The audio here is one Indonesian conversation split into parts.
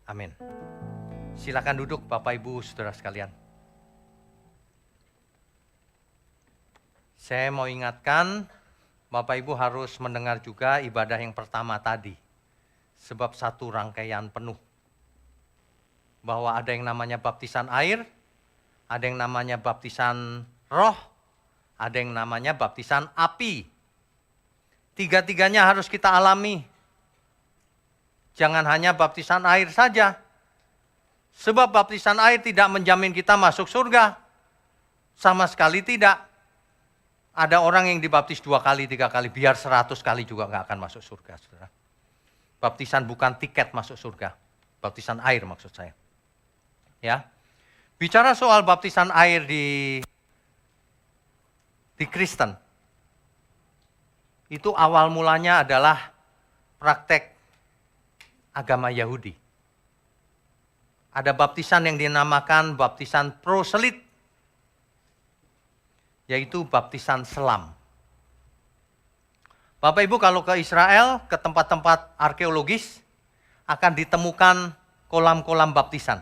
Amin. Silakan duduk Bapak Ibu Saudara sekalian. Saya mau ingatkan Bapak Ibu harus mendengar juga ibadah yang pertama tadi. Sebab satu rangkaian penuh. Bahwa ada yang namanya baptisan air, ada yang namanya baptisan roh, ada yang namanya baptisan api. Tiga-tiganya harus kita alami. Jangan hanya baptisan air saja. Sebab baptisan air tidak menjamin kita masuk surga. Sama sekali tidak. Ada orang yang dibaptis 2 kali, 3 kali, biar 100 kali juga nggak akan masuk surga. Saudara. Baptisan bukan tiket masuk surga. Baptisan air maksud saya. Ya. Bicara soal baptisan air di Kristen. Itu awal mulanya adalah praktek agama Yahudi. Ada baptisan yang dinamakan baptisan proselit, yaitu baptisan selam. Bapak Ibu kalau ke Israel, ke tempat-tempat arkeologis, akan ditemukan kolam-kolam baptisan.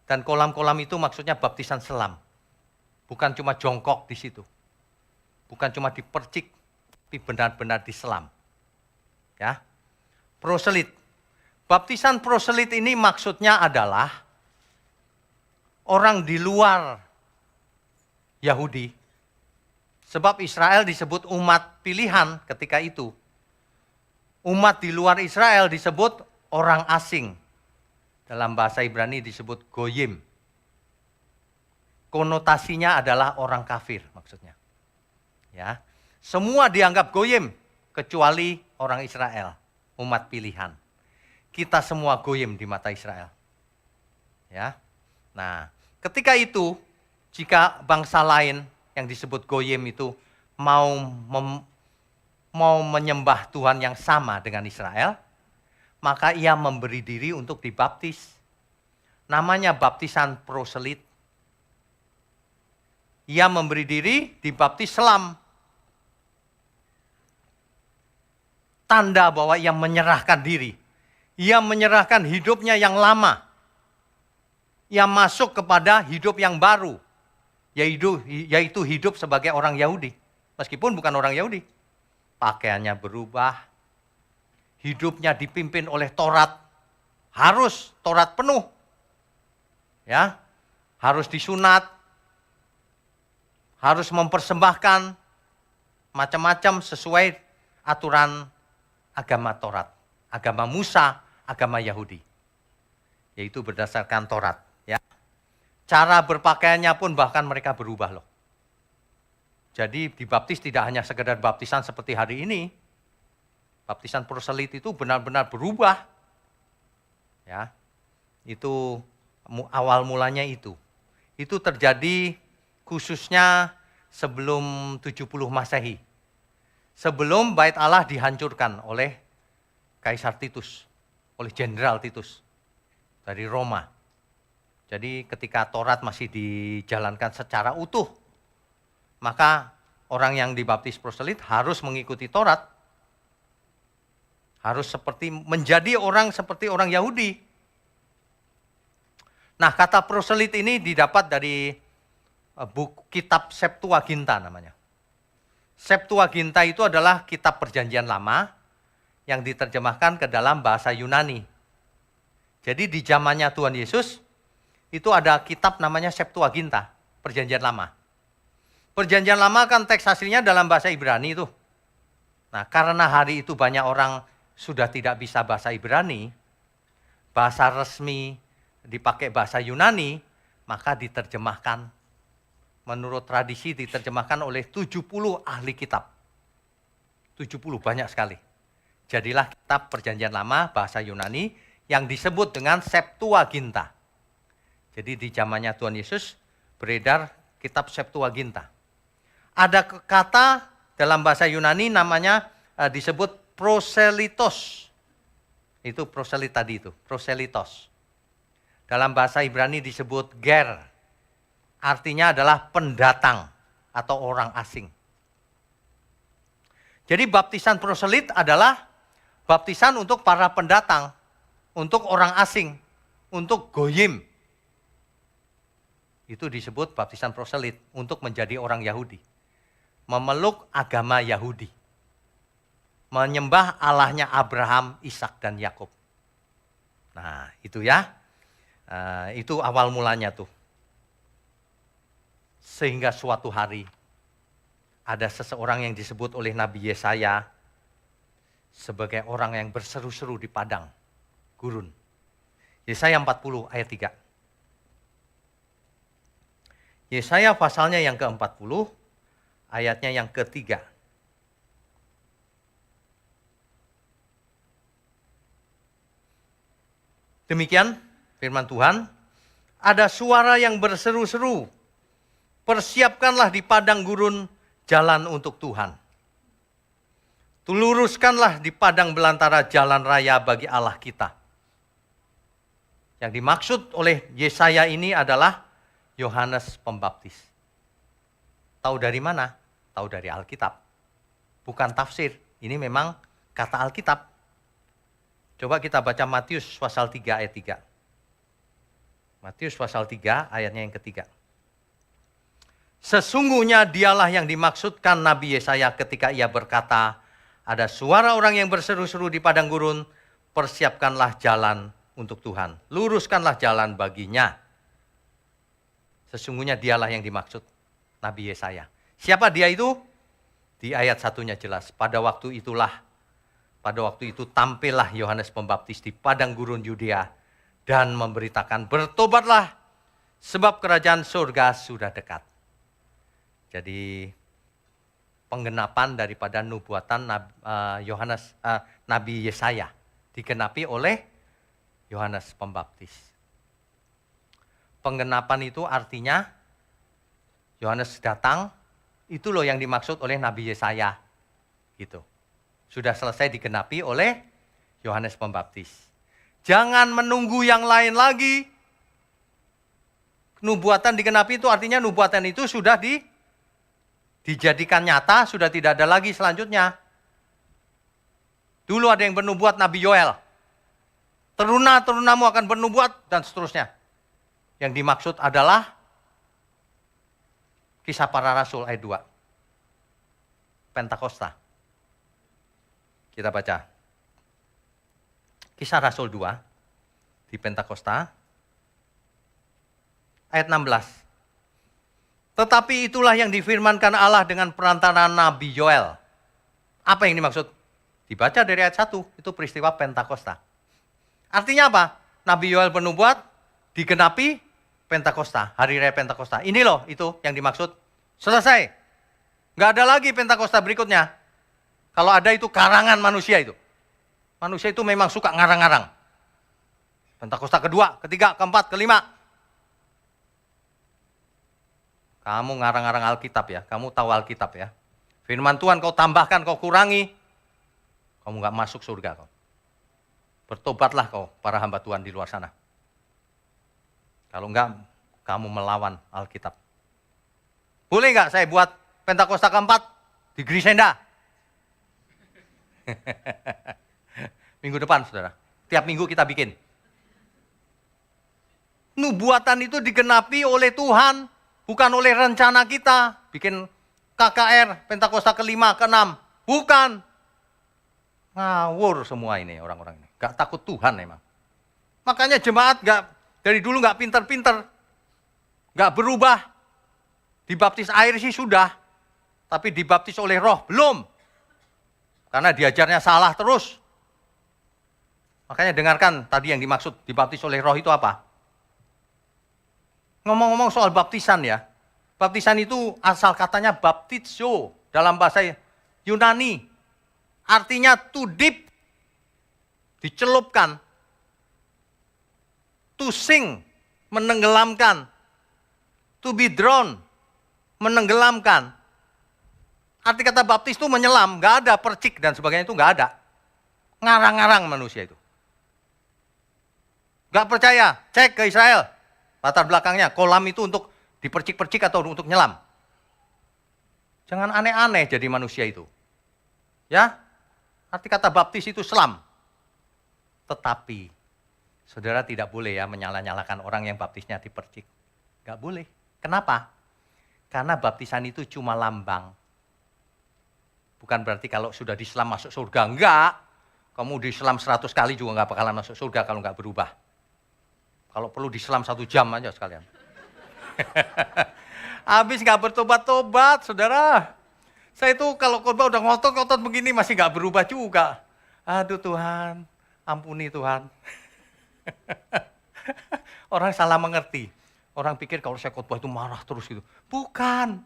Dan kolam-kolam itu maksudnya baptisan selam. Bukan cuma jongkok di situ. Bukan cuma dipercik, tapi benar-benar diselam. Ya. Proselit. Baptisan proselit ini maksudnya adalah orang di luar Yahudi. Sebab Israel disebut umat pilihan ketika itu. Umat di luar Israel disebut orang asing. Dalam bahasa Ibrani disebut goyim. Konotasinya adalah orang kafir maksudnya. Ya. Semua dianggap goyim kecuali orang Israel, umat pilihan. Kita semua goyim di mata Israel. Ya. Nah, ketika itu jika bangsa lain yang disebut goyim itu mau menyembah Tuhan yang sama dengan Israel, maka ia memberi diri untuk dibaptis. Namanya baptisan proselit. Ia memberi diri dibaptis selam. Tanda bahwa ia menyerahkan diri. Ia menyerahkan hidupnya yang lama. Ia masuk kepada hidup yang baru. Yaitu hidup sebagai orang Yahudi. Meskipun bukan orang Yahudi. Pakaiannya berubah. Hidupnya dipimpin oleh Taurat. Harus Taurat penuh. Ya. Harus disunat. Harus mempersembahkan macam-macam sesuai aturan agama Taurat. Agama Musa, agama Yahudi. Yaitu berdasarkan Taurat. Ya. Cara berpakaiannya pun bahkan mereka berubah loh. Jadi dibaptis tidak hanya sekedar baptisan seperti hari ini. Baptisan proselit itu benar-benar berubah. Ya. Itu awal mulanya itu. Itu terjadi khususnya sebelum 70 Masehi. Sebelum Bait Allah dihancurkan oleh Kaisar Titus, oleh Jenderal Titus dari Roma. Jadi ketika Taurat masih dijalankan secara utuh, maka orang yang dibaptis proselit harus mengikuti Taurat. Harus menjadi orang seperti orang Yahudi. Nah, kata proselit ini didapat dari kitab Septuaginta namanya. Septuaginta itu adalah kitab perjanjian lama yang diterjemahkan ke dalam bahasa Yunani. Jadi di zamannya Tuhan Yesus, itu ada kitab namanya Septuaginta, perjanjian lama. Perjanjian lama kan teks aslinya dalam bahasa Ibrani itu. Nah, karena hari itu banyak orang sudah tidak bisa bahasa Ibrani, bahasa resmi dipakai bahasa Yunani, maka diterjemahkan. Menurut tradisi diterjemahkan oleh 70 ahli kitab. 70 banyak sekali. Jadilah kitab perjanjian lama bahasa Yunani yang disebut dengan Septuaginta. Jadi di zamannya Tuhan Yesus beredar kitab Septuaginta. Ada kata dalam bahasa Yunani namanya disebut proselitos. Itu proselit tadi itu, proselitos. Dalam bahasa Ibrani disebut ger. Artinya adalah pendatang atau orang asing. Jadi baptisan proselit adalah baptisan untuk para pendatang, untuk orang asing, untuk goyim. Itu disebut baptisan proselit, untuk menjadi orang Yahudi. Memeluk agama Yahudi. Menyembah Allahnya Abraham, Ishak dan Yakub. Nah, itu ya. Itu awal mulanya tuh. Sehingga suatu hari ada seseorang yang disebut oleh Nabi Yesaya sebagai orang yang berseru-seru di padang gurun. Yesaya 40 ayat 3. Yesaya pasalnya yang ke-40, ayatnya yang ke-3. Demikian firman Tuhan, ada suara yang berseru-seru, persiapkanlah di padang gurun jalan untuk Tuhan. Luruskanlah di padang belantara jalan raya bagi Allah kita. Yang dimaksud oleh Yesaya ini adalah Yohanes Pembaptis. Tahu dari mana? Tahu dari Alkitab. Bukan tafsir, ini memang kata Alkitab. Coba kita baca Matius pasal 3 ayat 3. Matius pasal 3 ayatnya yang ketiga. Sesungguhnya dialah yang dimaksudkan Nabi Yesaya ketika ia berkata, ada suara orang yang berseru-seru di padang gurun, persiapkanlah jalan untuk Tuhan. Luruskanlah jalan baginya. Sesungguhnya dialah yang dimaksud Nabi Yesaya. Siapa dia itu? Di ayat satunya jelas. Pada waktu itu tampillah Yohanes Pembaptis di padang gurun Yudea dan memberitakan, bertobatlah sebab kerajaan surga sudah dekat. Jadi penggenapan daripada nubuatan Nabi Yesaya digenapi oleh Yohanes Pembaptis. Penggenapan itu artinya Yohanes datang, itu loh yang dimaksud oleh Nabi Yesaya. Gitu. Sudah selesai digenapi oleh Yohanes Pembaptis. Jangan menunggu yang lain lagi. Nubuatan digenapi itu artinya nubuatan itu sudah dijadikan nyata, sudah tidak ada lagi selanjutnya. Dulu ada yang bernubuat Nabi Yoel. Teruna-terunamu akan bernubuat dan seterusnya. Yang dimaksud adalah Kisah Para Rasul ayat 2. Pentakosta. Kita baca. Kisah Rasul 2 di Pentakosta ayat 16. Tetapi itulah yang difirmankan Allah dengan perantaraan Nabi Yoel. Apa yang dimaksud? Dibaca dari ayat 1, itu peristiwa Pentakosta. Artinya apa? Nabi Yoel bernubuat, digenapi Pentakosta, hari raya Pentakosta. Ini loh itu yang dimaksud. Selesai. Nggak ada lagi Pentakosta berikutnya. Kalau ada itu karangan manusia itu. Manusia itu memang suka ngarang-ngarang. Pentakosta kedua, ketiga, keempat, kelima. Kamu ngarang-ngarang Alkitab ya, kamu tahu Alkitab ya. Firman Tuhan kau tambahkan, kau kurangi, kamu nggak masuk surga kau. Bertobatlah kau, para hamba Tuhan di luar sana. Kalau enggak, kamu melawan Alkitab. Boleh nggak saya buat Pentakosta keempat di Grisenda? Minggu depan, saudara. Tiap minggu kita bikin. Nubuatan itu digenapi oleh Tuhan, bukan oleh rencana kita. Bikin KKR, Pentakosta kelima, keenam. Bukan. Ngawur semua ini orang-orang ini. Gak takut Tuhan emang. Makanya jemaat dari dulu gak pinter-pinter. Gak berubah. Dibaptis air sih sudah. Tapi dibaptis oleh roh, belum. Karena diajarnya salah terus. Makanya dengarkan tadi yang dimaksud dibaptis oleh roh itu apa? Ngomong-ngomong soal baptisan ya. Baptisan itu asal katanya baptizo dalam bahasa Yunani. Artinya to dip, dicelupkan. To sink, menenggelamkan. To be drowned, menenggelamkan. Arti kata baptis itu menyelam, nggak ada percik dan sebagainya itu nggak ada. Ngarang-ngarang manusia itu. Nggak percaya, cek ke Israel. Latar belakangnya, kolam itu untuk dipercik-percik atau untuk nyelam. Jangan aneh-aneh jadi manusia itu. Ya, arti kata baptis itu selam. Tetapi Saudara tidak boleh ya menyala-nyalakan orang yang baptisnya dipercik. Nggak boleh. Kenapa? Karena baptisan itu cuma lambang. Bukan berarti kalau sudah diselam masuk surga. Enggak. Kamu diselam 100 kali juga nggak bakalan masuk surga kalau nggak berubah. Kalau perlu diselam 1 jam aja sekalian. Habis nggak bertobat-tobat, saudara. Saya itu kalau khotbah udah ngotot-ngotot begini masih nggak berubah juga. Aduh Tuhan, ampuni Tuhan. Orang salah mengerti. Orang pikir kalau saya khotbah itu marah terus gitu. Bukan.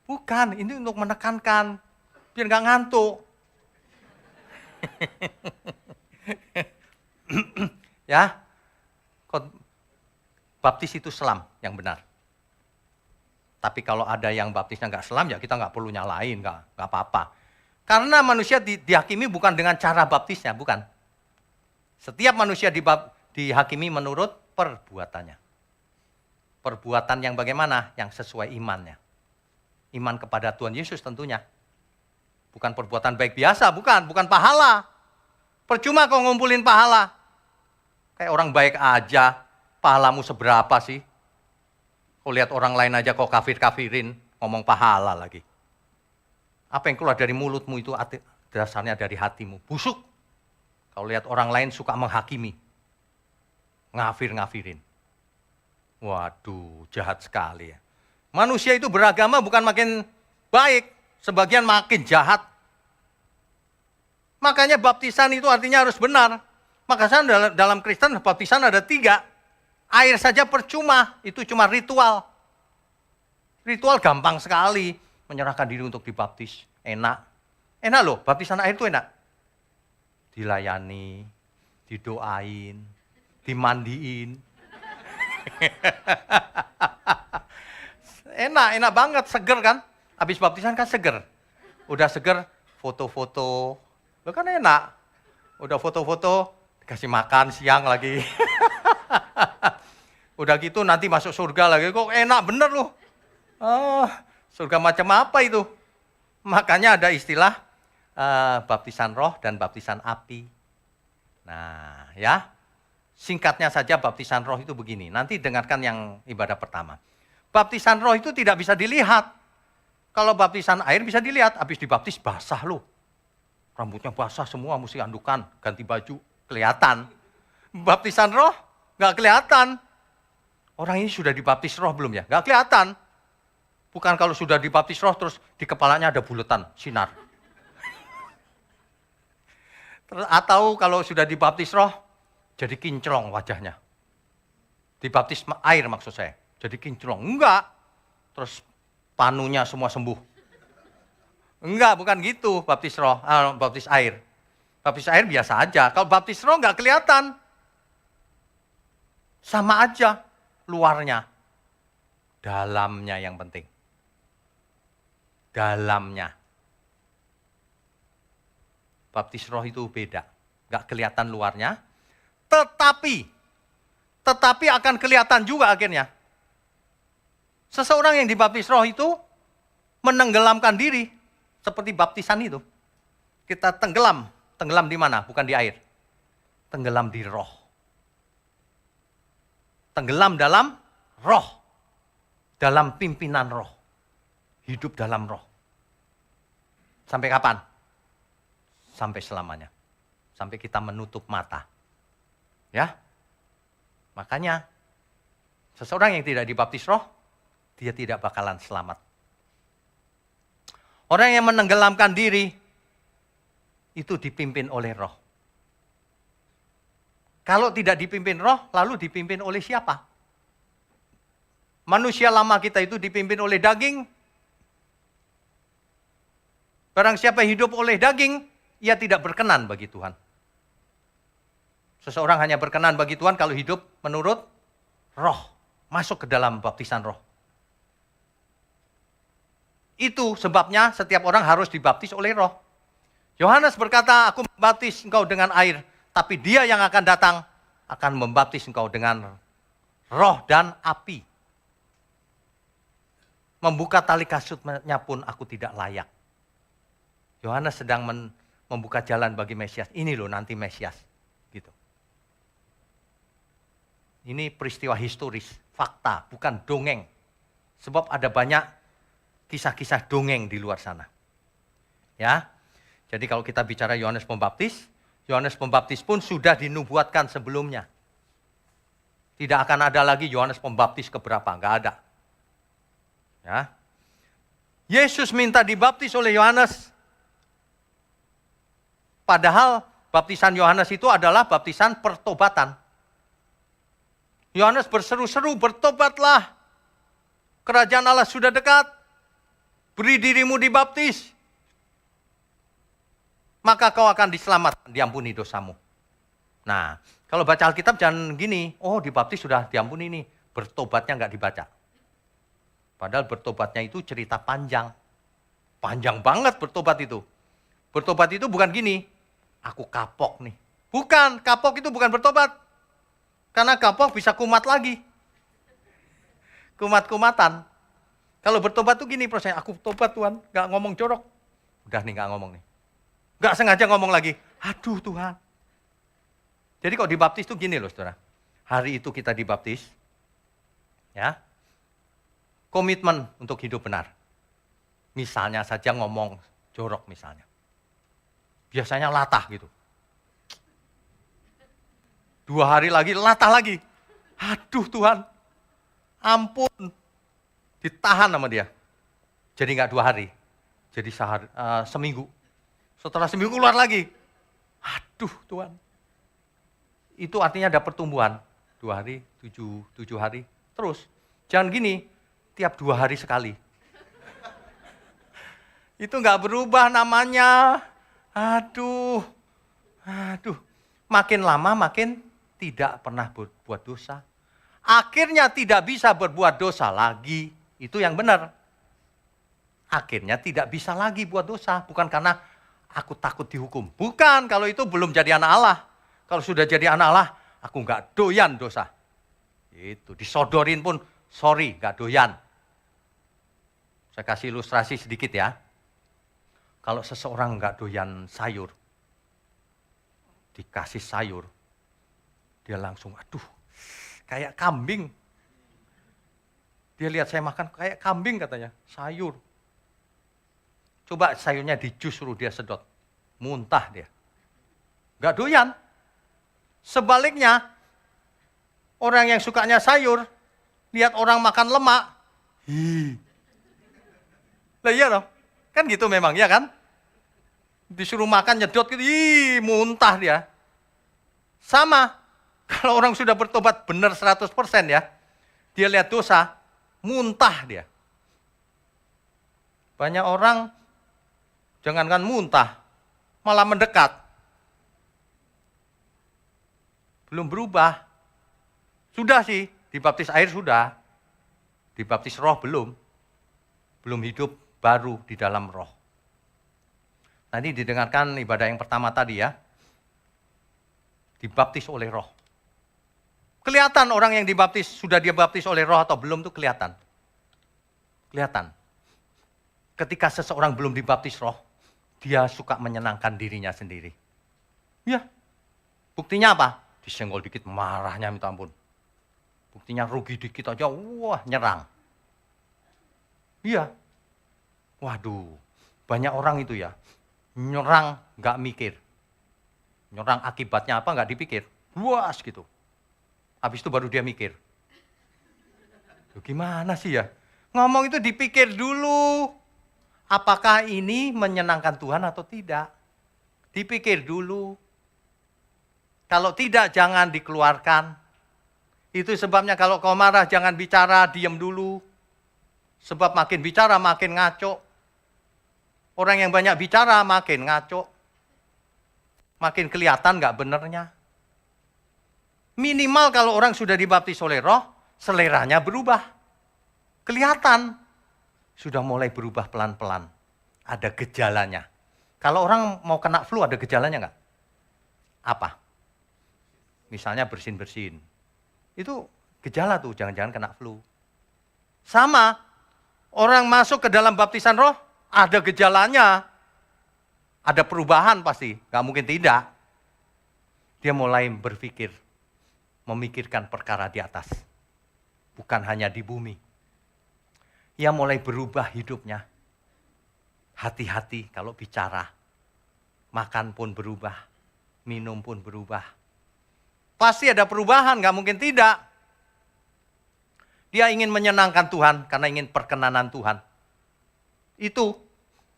Bukan, ini untuk menekankan. Biar nggak ngantuk. Ya, baptis itu selam yang benar. Tapi kalau ada yang baptisnya nggak selam, ya kita nggak perlu nyalain, nggak apa-apa. Karena manusia dihakimi bukan dengan cara baptisnya, bukan. Setiap manusia dihakimi menurut perbuatannya. Perbuatan yang bagaimana? Yang sesuai imannya. Iman kepada Tuhan Yesus tentunya. Bukan perbuatan baik biasa, bukan pahala. Percuma kau ngumpulin pahala. Kayak orang baik aja, pahalamu seberapa sih? Kau lihat orang lain aja kau kafir-kafirin, ngomong pahala lagi. Apa yang keluar dari mulutmu itu dasarnya dari hatimu, busuk. Kau lihat orang lain suka menghakimi, ngafir-ngafirin. Waduh, jahat sekali ya. Manusia itu beragama bukan makin baik, sebagian makin jahat. Makanya baptisan itu artinya harus benar. Makanya dalam Kristen baptisan ada 3. Air saja percuma, itu cuma ritual. Ritual gampang sekali, menyerahkan diri untuk dibaptis. Enak. Enak loh, baptisan air itu enak. Dilayani, didoain, dimandiin. Enak banget, seger kan? Habis baptisan kan seger. Udah seger, foto-foto. Lo kan enak. Udah foto-foto, dikasih makan siang lagi. Udah gitu nanti masuk surga lagi. Kok enak bener loh. Surga macam apa itu? Makanya ada istilah baptisan roh dan baptisan api. Nah ya, singkatnya saja baptisan roh itu begini. Nanti dengarkan yang ibadah pertama. Baptisan roh itu tidak bisa dilihat. Kalau baptisan air bisa dilihat, habis dibaptis basah loh. Rambutnya basah semua, mesti andukan, ganti baju, kelihatan. Baptisan roh, nggak kelihatan. Orang ini sudah dibaptis roh belum ya? Nggak kelihatan. Bukan kalau sudah dibaptis roh, terus di kepalanya ada buletan, sinar. Atau kalau sudah dibaptis roh, jadi kinclong wajahnya. Dibaptis air maksud saya, jadi kinclong. Enggak. Terus panunya semua sembuh. Enggak, bukan gitu baptis roh, baptis air. Baptis air biasa aja. Kalau baptis roh enggak kelihatan. Sama aja luarnya. Dalamnya yang penting. Dalamnya. Baptis roh itu beda. Enggak kelihatan luarnya. Tetapi akan kelihatan juga akhirnya. Seseorang yang dibaptis roh itu menenggelamkan diri. Seperti baptisan itu. Kita tenggelam. Tenggelam di mana? Bukan di air. Tenggelam di roh. Tenggelam dalam roh. Dalam pimpinan roh. Hidup dalam roh. Sampai kapan? Sampai selamanya. Sampai kita menutup mata. Ya. Makanya, seseorang yang tidak dibaptis roh, dia tidak bakalan selamat. Orang yang menenggelamkan diri, itu dipimpin oleh roh. Kalau tidak dipimpin roh, lalu dipimpin oleh siapa? Manusia lama kita itu dipimpin oleh daging. Barang siapa hidup oleh daging, ia tidak berkenan bagi Tuhan. Seseorang hanya berkenan bagi Tuhan kalau hidup menurut roh. Masuk ke dalam baptisan roh. Itu sebabnya setiap orang harus dibaptis oleh roh. Yohanes berkata, aku membaptis engkau dengan air. Tapi dia yang akan datang akan membaptis engkau dengan roh dan api. Membuka tali kasutnya pun aku tidak layak. Yohanes sedang membuka jalan bagi Mesias. Ini loh nanti Mesias. Gitu. Ini peristiwa historis, fakta, bukan dongeng. Sebab ada banyak kisah-kisah dongeng di luar sana. Ya. Jadi kalau kita bicara Yohanes Pembaptis pun sudah dinubuatkan sebelumnya. Tidak akan ada lagi Yohanes Pembaptis keberapa, enggak ada. Ya. Yesus minta dibaptis oleh Yohanes. Padahal baptisan Yohanes itu adalah baptisan pertobatan. Yohanes berseru-seru, bertobatlah. Kerajaan Allah sudah dekat. Beri dirimu dibaptis. Maka kau akan diselamatkan, diampuni dosamu. Nah, kalau baca Alkitab jangan gini, oh dibaptis sudah diampuni nih. Bertobatnya enggak dibaca. Padahal bertobatnya itu cerita panjang. Panjang banget bertobat itu. Bertobat itu bukan gini, aku kapok nih. Bukan, kapok itu bukan bertobat. Karena kapok bisa kumat lagi. Kumat-kumatan. Kalau bertobat tuh gini prosesnya, aku tobat Tuhan, gak ngomong jorok. Udah nih gak ngomong nih. Gak sengaja ngomong lagi, aduh Tuhan. Jadi kalau dibaptis tuh gini loh saudara. Hari itu kita dibaptis, ya, komitmen untuk hidup benar. Misalnya saja ngomong jorok misalnya. Biasanya latah gitu. 2 hari lagi, latah lagi. Aduh Tuhan, ampun. Ditahan sama dia. Jadi enggak 2 hari, jadi seminggu. Setelah seminggu keluar lagi. Aduh Tuhan. Itu artinya ada pertumbuhan. 2 hari, 7 hari. Terus, jangan gini, tiap 2 hari sekali. Itu enggak berubah namanya. Aduh. Makin lama makin tidak pernah berbuat dosa. Akhirnya tidak bisa berbuat dosa lagi. Itu yang benar. Akhirnya tidak bisa lagi buat dosa. Bukan karena aku takut dihukum. Bukan, kalau itu belum jadi anak Allah. Kalau sudah jadi anak Allah, aku enggak doyan dosa. Itu, disodorin pun, sorry, enggak doyan. Saya kasih ilustrasi sedikit ya. Kalau seseorang enggak doyan sayur, dikasih sayur, dia langsung, aduh, kayak kambing. Dia lihat saya makan, kayak kambing katanya, sayur. Coba sayurnya di jus suruh dia sedot, muntah dia. Enggak doyan. Sebaliknya, orang yang sukanya sayur, lihat orang makan lemak, lah iya loh, kan gitu memang, ya kan? Disuruh makan nyedot gitu, muntah dia. Sama, kalau orang sudah bertobat benar 100% ya, dia lihat dosa, muntah dia. Banyak orang, jangankan muntah, malah mendekat. Belum berubah. Sudah sih, dibaptis air sudah. Dibaptis roh belum. Belum hidup baru di dalam roh. Tadi didengarkan ibadah yang pertama tadi ya. Dibaptis oleh roh. Kelihatan orang yang dibaptis, sudah dia baptis oleh roh atau belum tuh kelihatan. Kelihatan. Ketika seseorang belum dibaptis roh, dia suka menyenangkan dirinya sendiri. Ya, buktinya apa? Disenggol dikit marahnya minta ampun. Buktinya rugi dikit aja, wah nyerang. Iya. Waduh, banyak orang itu ya, nyerang nggak mikir. Nyerang akibatnya apa nggak dipikir. Luas gitu. Habis itu baru dia mikir. Loh, gimana sih ya? Ngomong itu dipikir dulu. Apakah ini menyenangkan Tuhan atau tidak? Dipikir dulu. Kalau tidak, jangan dikeluarkan. Itu sebabnya kalau kau marah, jangan bicara, diam dulu. Sebab makin bicara, makin ngaco. Orang yang banyak bicara, makin ngaco. Makin kelihatan nggak benernya. Minimal kalau orang sudah dibaptis oleh roh, seleranya berubah. Kelihatan. Sudah mulai berubah pelan-pelan. Ada gejalanya. Kalau orang mau kena flu, ada gejalanya nggak? Apa? Misalnya bersin-bersin. Itu gejala tuh, jangan-jangan kena flu. Sama, orang masuk ke dalam baptisan roh, ada gejalanya. Ada perubahan pasti, nggak mungkin tidak. Dia mulai berpikir, memikirkan perkara di atas. Bukan hanya di bumi. Ia mulai berubah hidupnya. Hati-hati kalau bicara. Makan pun berubah. Minum pun berubah. Pasti ada perubahan, gak mungkin tidak. Dia ingin menyenangkan Tuhan karena ingin perkenanan Tuhan. Itu,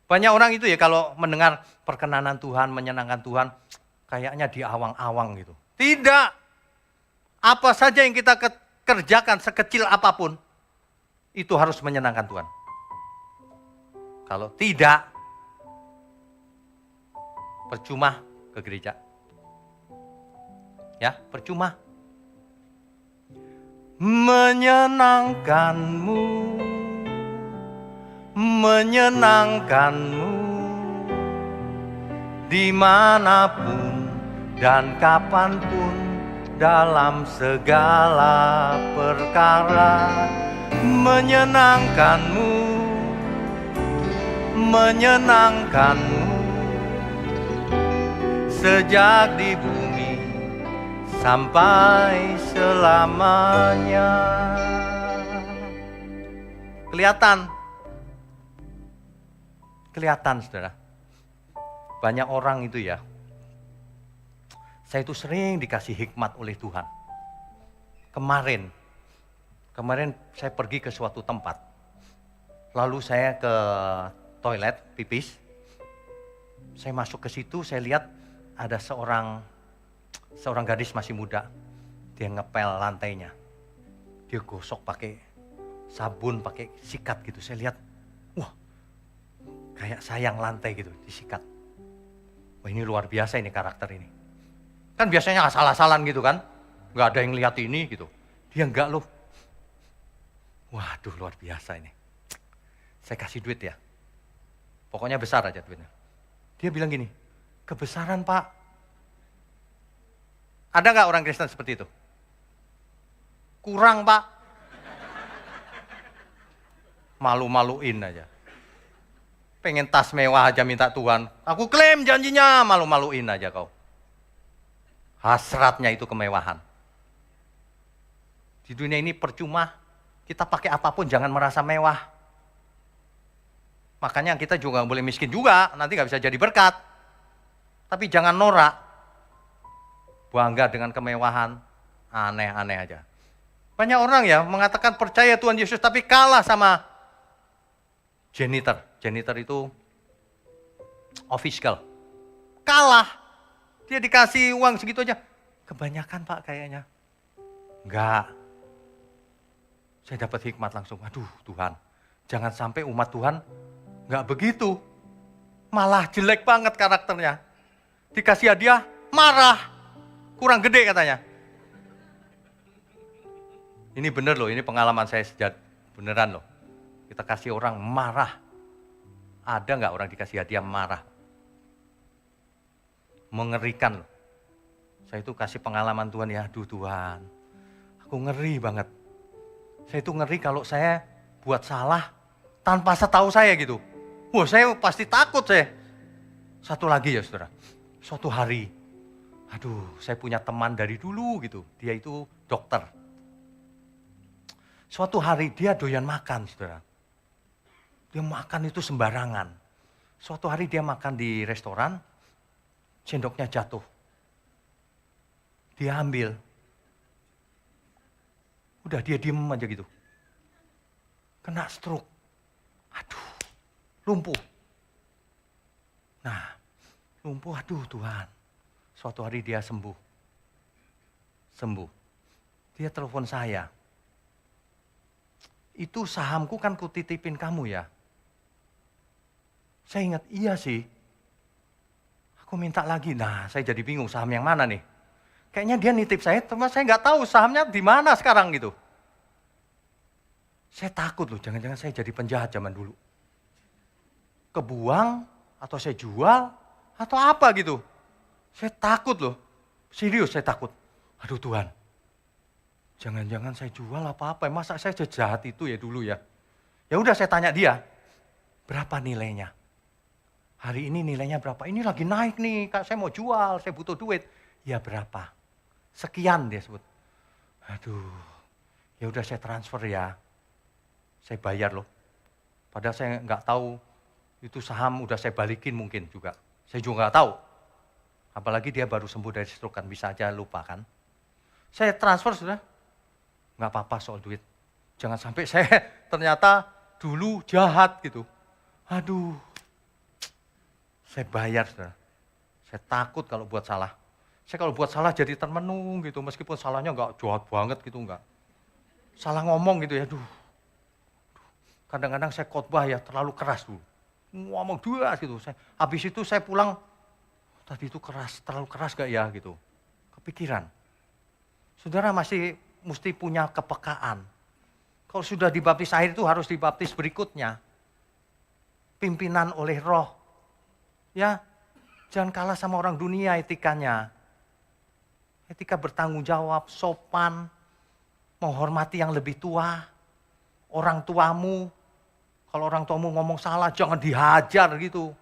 banyak orang itu ya kalau mendengar perkenanan Tuhan, menyenangkan Tuhan, kayaknya di awang-awang gitu. Tidak. Apa saja yang kita kerjakan sekecil apapun, itu harus menyenangkan Tuhan. Kalau tidak, percuma ke gereja. Ya, percuma. Menyenangkanmu, menyenangkanmu, dimanapun dan kapanpun, dalam segala perkara. Menyenangkanmu, menyenangkanmu, sejak di bumi sampai selamanya. Kelihatan saudara. Banyak orang itu ya, saya itu sering dikasih hikmat oleh Tuhan. Kemarin saya pergi ke suatu tempat. Lalu saya ke toilet, pipis. Saya masuk ke situ, saya lihat ada seorang gadis masih muda. Dia ngepel lantainya. Dia gosok pakai sabun, pakai sikat gitu. Saya lihat, wah, kayak sayang lantai gitu, disikat. Wah, ini luar biasa ini karakter ini. Kan biasanya asal-asalan gitu kan. Nggak ada yang lihat ini gitu. Dia enggak loh. Waduh, luar biasa ini. Saya kasih duit ya. Pokoknya besar aja duitnya. Dia bilang gini, kebesaran Pak. Ada nggak orang Kristen seperti itu? Kurang Pak. Malu-maluin aja. Pengen tas mewah aja minta Tuhan. Aku klaim janjinya, malu-maluin aja kau. Hasratnya itu kemewahan. Di dunia ini percuma. Kita pakai apapun jangan merasa mewah. Makanya kita juga nggak boleh miskin juga, nanti nggak bisa jadi berkat. Tapi jangan norak. Bangga dengan kemewahan, aneh-aneh aja. Banyak orang ya mengatakan percaya Tuhan Yesus tapi kalah sama janitor. Janitor itu office girl. Kalah. Dia dikasih uang segitu aja. Kebanyakan Pak kayaknya. Enggak. Saya dapat hikmat langsung, aduh Tuhan, jangan sampai umat Tuhan nggak begitu. Malah jelek banget karakternya. Dikasih hadiah, marah. Kurang gede katanya. Ini bener loh, ini pengalaman saya beneran loh. Kita kasih orang marah. Ada nggak orang dikasih hadiah marah? Mengerikan loh. Saya itu kasih pengalaman Tuhan ya, aduh Tuhan. Aku ngeri banget. Saya itu ngeri kalau saya buat salah tanpa setahu saya gitu. Wah, saya pasti takut saya. Satu lagi ya saudara, suatu hari, aduh saya punya teman dari dulu gitu. Dia itu dokter. Suatu hari dia doyan makan saudara. Dia makan itu sembarangan. Suatu hari dia makan di restoran, sendoknya jatuh. Dia ambil. Udah dia diem aja gitu. Kena stroke. Aduh, lumpuh. Nah, lumpuh, aduh Tuhan. Suatu hari dia sembuh. Sembuh. Dia telepon saya. Itu sahamku kan kutitipin kamu ya. Saya ingat, iya sih. Aku minta lagi. Nah, saya jadi bingung saham yang mana nih. Kayaknya dia nitip saya, teman saya nggak tahu sahamnya di mana sekarang gitu. Saya takut loh, jangan-jangan saya jadi penjahat zaman dulu. Kebuang, atau saya jual, atau apa gitu. Saya takut loh, serius saya takut. Aduh Tuhan, jangan-jangan saya jual apa-apa, masa saya jahat itu ya dulu ya. Ya udah saya tanya dia, berapa nilainya? Hari ini nilainya berapa? Ini lagi naik nih, Kak, saya mau jual, saya butuh duit. Ya berapa? Sekian dia sebut. Aduh, ya udah saya transfer ya. Saya bayar loh. Padahal saya nggak tahu itu saham udah saya balikin mungkin juga. Saya juga nggak tahu. Apalagi dia baru sembuh dari stroke kan, bisa aja lupa kan. Saya transfer sudah, nggak apa-apa soal duit. Jangan sampai saya ternyata dulu jahat gitu. Aduh, saya bayar sudah. Saya takut kalau buat salah. Saya kalau buat salah jadi termenung gitu, meskipun salahnya nggak jahat banget gitu, nggak. Salah ngomong gitu ya, kadang-kadang saya khotbah ya terlalu keras dulu. Ngomong dua gitu. Habis itu saya pulang, tadi itu keras, terlalu keras gak ya gitu. Kepikiran. Saudara masih mesti punya kepekaan. Kalau sudah dibaptis air itu harus dibaptis berikutnya. Pimpinan oleh Roh. Ya, jangan kalah sama orang dunia etikanya. Etika bertanggung jawab, sopan, menghormati yang lebih tua, orang tuamu. Kalau orang tuamu ngomong salah, jangan dihajar gitu.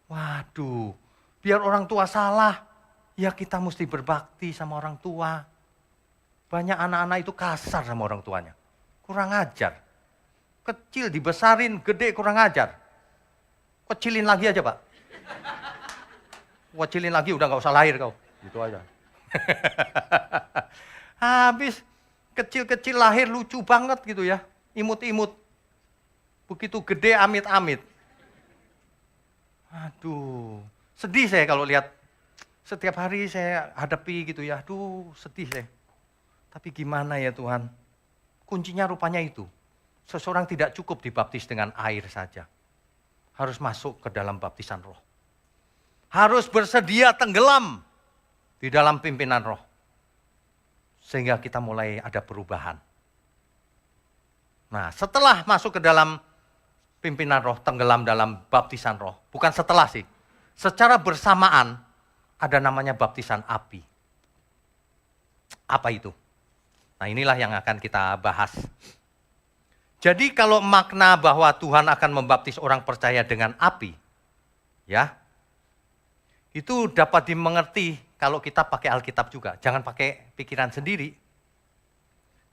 Waduh, biar orang tua salah, ya kita mesti berbakti sama orang tua. Banyak anak-anak itu kasar sama orang tuanya. Kurang ajar. Kecil dibesarin, gede kurang ajar. Kecilin lagi aja Pak. Kecilin lagi udah gak usah lahir kau. Gitu aja. Habis kecil-kecil lahir lucu banget gitu ya. Imut-imut. Begitu gede amit-amit. Aduh, sedih saya kalau lihat. Setiap hari saya hadapi gitu ya. Aduh, sedih saya. Tapi gimana ya Tuhan? Kuncinya rupanya itu. Seseorang tidak cukup dibaptis dengan air saja. Harus masuk ke dalam baptisan Roh. Harus bersedia tenggelam di dalam pimpinan Roh. Sehingga kita mulai ada perubahan. Nah, setelah masuk ke dalam pimpinan Roh, tenggelam dalam baptisan Roh. Bukan setelah sih. Secara bersamaan ada namanya baptisan api. Apa itu? Nah, inilah yang akan kita bahas. Jadi kalau makna bahwa Tuhan akan membaptis orang percaya dengan api, ya, itu dapat dimengerti kalau kita pakai Alkitab juga. Jangan pakai pikiran sendiri.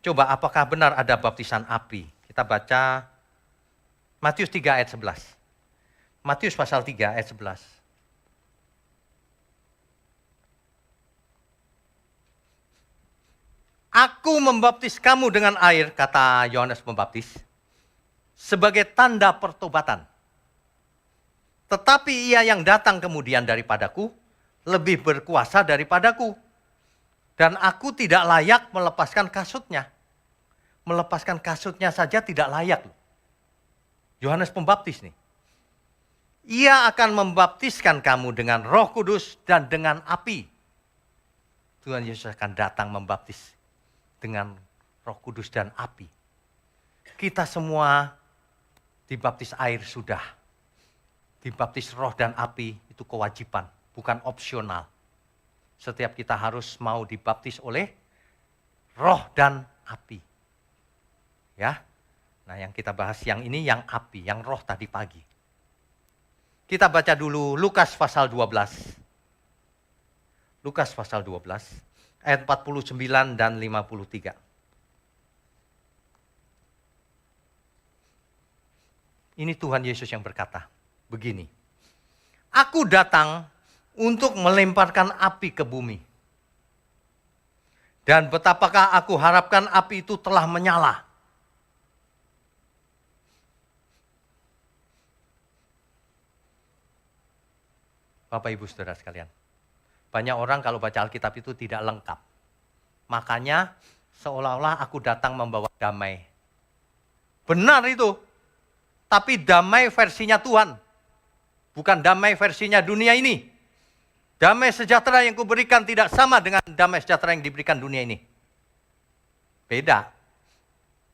Coba apakah benar ada baptisan api? Kita baca Matius 3 ayat 11. Matius pasal 3 ayat 11. Aku membaptis kamu dengan air, kata Yohanes Pembaptis, sebagai tanda pertobatan. Tetapi ia yang datang kemudian daripadaku, lebih berkuasa daripadaku. Dan aku tidak layak melepaskan kasutnya. Melepaskan kasutnya saja tidak layak. Yohanes Pembaptis nih. Ia akan membaptiskan kamu dengan Roh Kudus dan dengan api. Tuhan Yesus akan datang membaptis dengan Roh Kudus dan api. Kita semua dibaptis air sudah. Dibaptis roh dan api itu kewajiban, bukan opsional. Setiap kita harus mau dibaptis oleh roh dan api. Ya. Nah, yang kita bahas yang ini yang api, yang roh tadi pagi. Kita baca dulu Lukas pasal 12. Lukas pasal 12 ayat 49 dan 53. Ini Tuhan Yesus yang berkata begini. Aku datang untuk melemparkan api ke bumi. Dan betapakah aku harapkan api itu telah menyala. Bapak Ibu Saudara sekalian. Banyak orang kalau baca Alkitab itu tidak lengkap. Makanya seolah-olah aku datang membawa damai. Benar itu. Tapi damai versinya Tuhan. Bukan damai versinya dunia ini. Damai sejahtera yang kuberikan tidak sama dengan damai sejahtera yang diberikan dunia ini. Beda.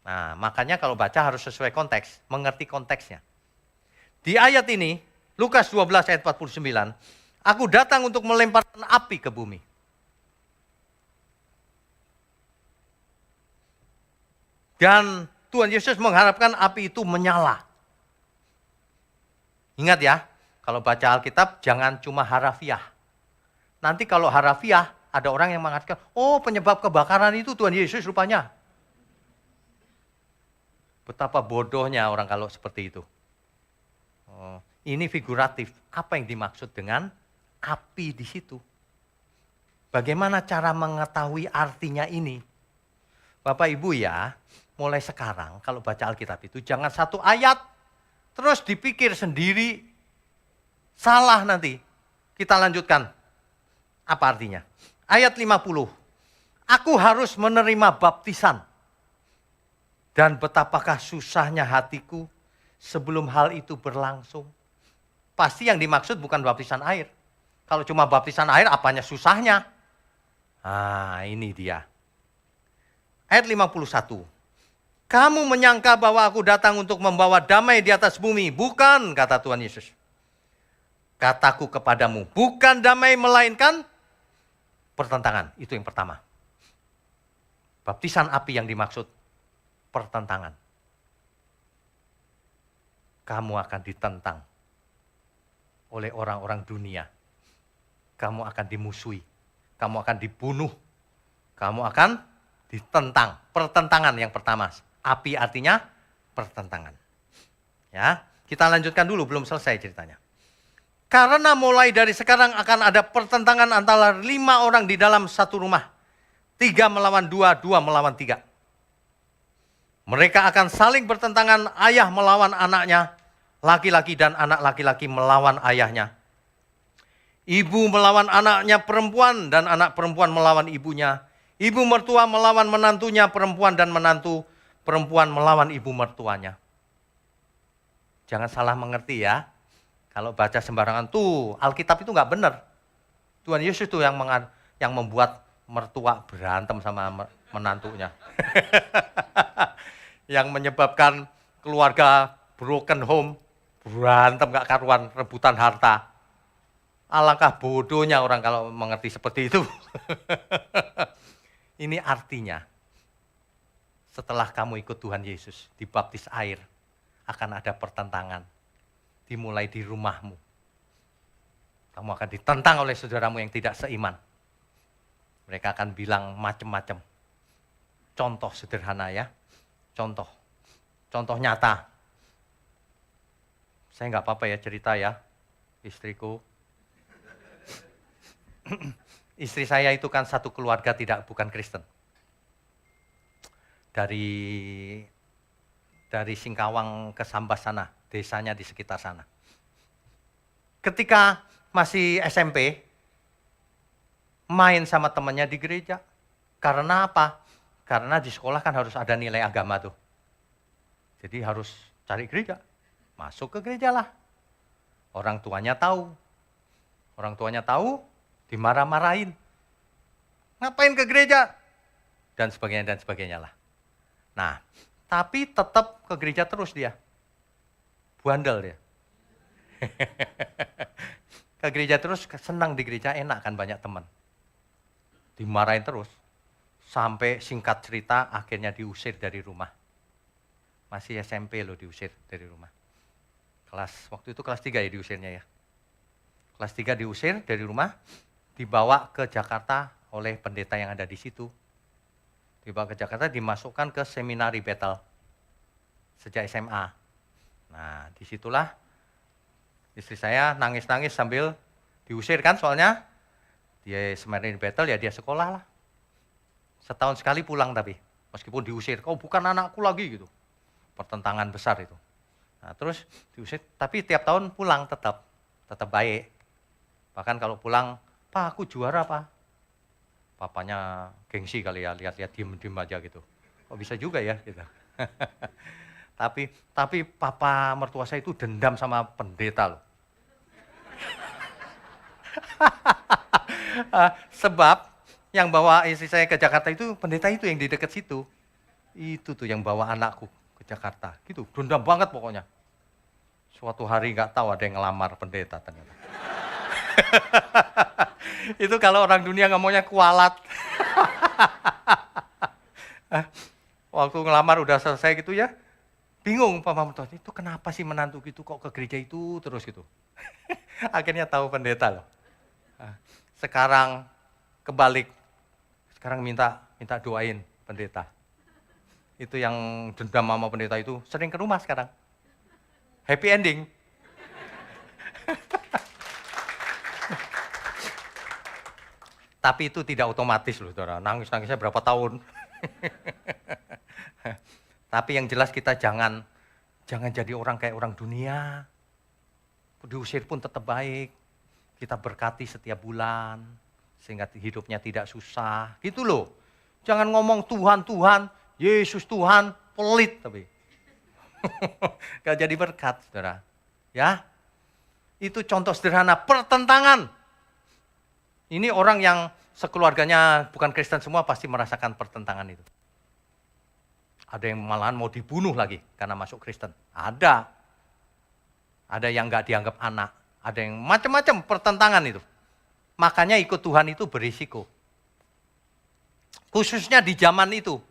Nah, makanya kalau baca harus sesuai konteks. Mengerti konteksnya. Di ayat ini, Lukas 12 ayat 49. Aku datang untuk melemparkan api ke bumi. Dan Tuhan Yesus mengharapkan api itu menyala. Ingat ya, kalau baca Alkitab jangan cuma harafiah. Nanti kalau harafiah, Ada orang yang mengatakan, oh penyebab kebakaran itu Tuhan Yesus rupanya. Betapa bodohnya orang kalau seperti itu. Oh, ini figuratif. Apa yang dimaksud dengan api di situ? Bagaimana cara mengetahui artinya ini? Bapak Ibu ya, mulai sekarang kalau baca Alkitab itu jangan satu ayat, terus dipikir sendiri, salah nanti. Kita lanjutkan. Apa artinya? Ayat 50. Aku harus menerima baptisan. Dan betapakah susahnya hatiku sebelum hal itu berlangsung. Pasti yang dimaksud bukan baptisan air. Kalau cuma baptisan air, apanya susahnya? Ah, ini dia. Ayat 51. Kamu menyangka bahwa aku datang untuk membawa damai di atas bumi. Bukan, kata Tuhan Yesus. Kataku kepadamu, bukan damai melainkan pertentangan. Itu yang pertama. Baptisan api yang dimaksud pertentangan. Kamu akan ditentang oleh orang-orang dunia. Kamu akan dimusuhi. Kamu akan dibunuh. Kamu akan ditentang. Pertentangan yang pertama. Api artinya pertentangan. Ya, kita lanjutkan dulu, belum selesai ceritanya. Karena mulai dari sekarang akan ada pertentangan antara 5 orang di dalam satu rumah. 3 melawan 2, 2 melawan 3. Mereka akan saling bertentangan, ayah melawan anaknya, laki-laki dan anak laki-laki melawan ayahnya. Ibu melawan anaknya perempuan dan anak perempuan melawan ibunya. Ibu mertua melawan menantunya perempuan dan menantu perempuan melawan ibu mertuanya. Jangan salah mengerti ya. Kalau baca sembarangan tuh, Alkitab itu nggak benar. Tuhan Yesus itu yang membuat mertua berantem sama menantunya. Yang menyebabkan keluarga broken home, berantem nggak karuan, rebutan harta. Alangkah bodohnya orang kalau mengerti seperti itu. Ini artinya, setelah kamu ikut Tuhan Yesus, dibaptis air, akan ada pertentangan. Dimulai di rumahmu. Kamu akan ditentang oleh saudaramu yang tidak seiman. Mereka akan bilang macam-macam. Contoh sederhana ya. Contoh nyata. Saya nggak apa-apa ya cerita ya. Istriku. Istri saya itu kan satu keluarga bukan Kristen. Dari Singkawang ke Sambas sana, desanya di sekitar sana. Ketika masih SMP, main sama temannya di gereja. Karena apa? Karena di sekolah kan harus ada nilai agama tuh. Jadi harus cari gereja. Masuk ke gereja lah. Orang tuanya tahu, dimarah-marahin. Ngapain ke gereja? Dan sebagainya lah. Nah, tapi tetap ke gereja terus dia. Bandel dia. Ke gereja terus, senang di gereja, enak kan banyak teman. Dimarahin terus. Sampai singkat cerita akhirnya diusir dari rumah. Masih SMP loh diusir dari rumah. Waktu itu kelas 3 ya diusirnya ya. Kelas 3 diusir dari rumah, dibawa ke Jakarta oleh pendeta yang ada di situ. Dibawa ke Jakarta, dimasukkan ke seminari Bethel sejak SMA. Nah, disitulah istri saya nangis-nangis sambil diusir kan, soalnya dia seminari Bethel ya dia sekolah lah. Setahun sekali pulang tapi, meskipun diusir, kau bukan anakku lagi gitu. Pertentangan besar itu. Nah, terus diusir, tapi tiap tahun pulang tetap baik. Bahkan kalau pulang, Pak aku juara Pak. Papanya gengsi kali ya, lihat-lihat diem aja gitu. Kok bisa juga ya gitu. Tapi papa mertua saya itu dendam sama pendeta loh. Sebab yang bawa istri saya ke Jakarta itu pendeta itu yang di dekat situ. Itu tuh yang bawa anakku ke Jakarta. Gitu, dendam banget pokoknya. Suatu hari nggak tahu ada yang ngelamar pendeta ternyata. Itu kalau orang dunia ngomongnya kualat. Waktu ngelamar udah selesai gitu ya, bingung papa mertua, itu kenapa sih menantu gitu kok ke gereja itu terus gitu. Akhirnya tahu pendeta loh. Sekarang kebalik. Sekarang minta doain pendeta. Itu yang dendam sama pendeta itu sering ke rumah sekarang. Happy ending. Tapi itu tidak otomatis loh, saudara. Nangis-nangisnya berapa tahun. Tapi yang jelas kita jangan jadi orang kayak orang dunia. Diusir pun tetap baik. Kita berkati setiap bulan. Sehingga hidupnya tidak susah. Gitu loh. Jangan ngomong Tuhan, Yesus Tuhan, pelit tapi. Gak jadi berkat, saudara. Ya, itu contoh sederhana pertentangan. Ini orang yang sekeluarganya bukan Kristen semua pasti merasakan pertentangan itu. Ada yang malahan mau dibunuh lagi karena masuk Kristen. Ada yang gak dianggap anak. Ada yang macam-macam pertentangan itu. Makanya ikut Tuhan itu berisiko. Khususnya di zaman itu.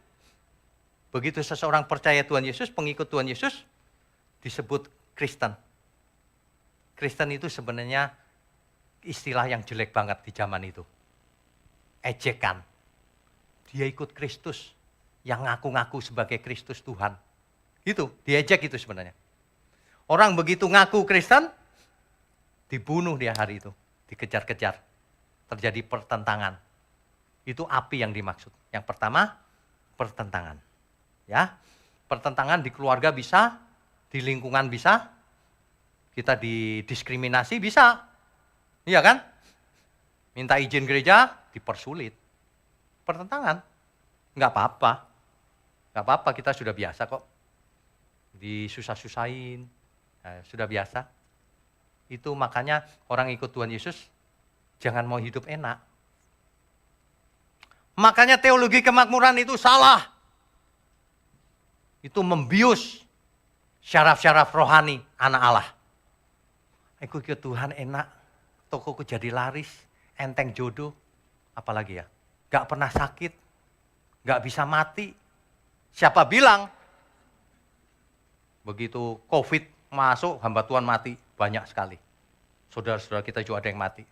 Begitu seseorang percaya Tuhan Yesus, pengikut Tuhan Yesus, disebut Kristen. Kristen itu sebenarnya istilah yang jelek banget di zaman itu. Ejekan. Dia ikut Kristus, yang ngaku-ngaku sebagai Kristus Tuhan. Gitu, diejek itu sebenarnya. Orang begitu ngaku Kristen, dibunuh dia hari itu. Dikejar-kejar. Terjadi pertentangan. Itu api yang dimaksud. Yang pertama, pertentangan. Ya, pertentangan di keluarga bisa, di lingkungan bisa, kita didiskriminasi bisa. Iya kan? Minta izin gereja, dipersulit. Pertentangan. Enggak apa-apa. Enggak apa-apa, kita sudah biasa kok. Disusah-susahin. Nah, sudah biasa. Itu makanya orang ikut Tuhan Yesus, jangan mau hidup enak. Makanya teologi kemakmuran itu salah. Itu membius syaraf-syaraf rohani anak Allah. Aku ikut Tuhan enak, tokoku jadi laris, enteng jodoh, apalagi ya, gak pernah sakit, gak bisa mati. Siapa bilang? Begitu COVID masuk, hamba Tuhan mati, banyak sekali. Saudara-saudara kita juga ada yang mati.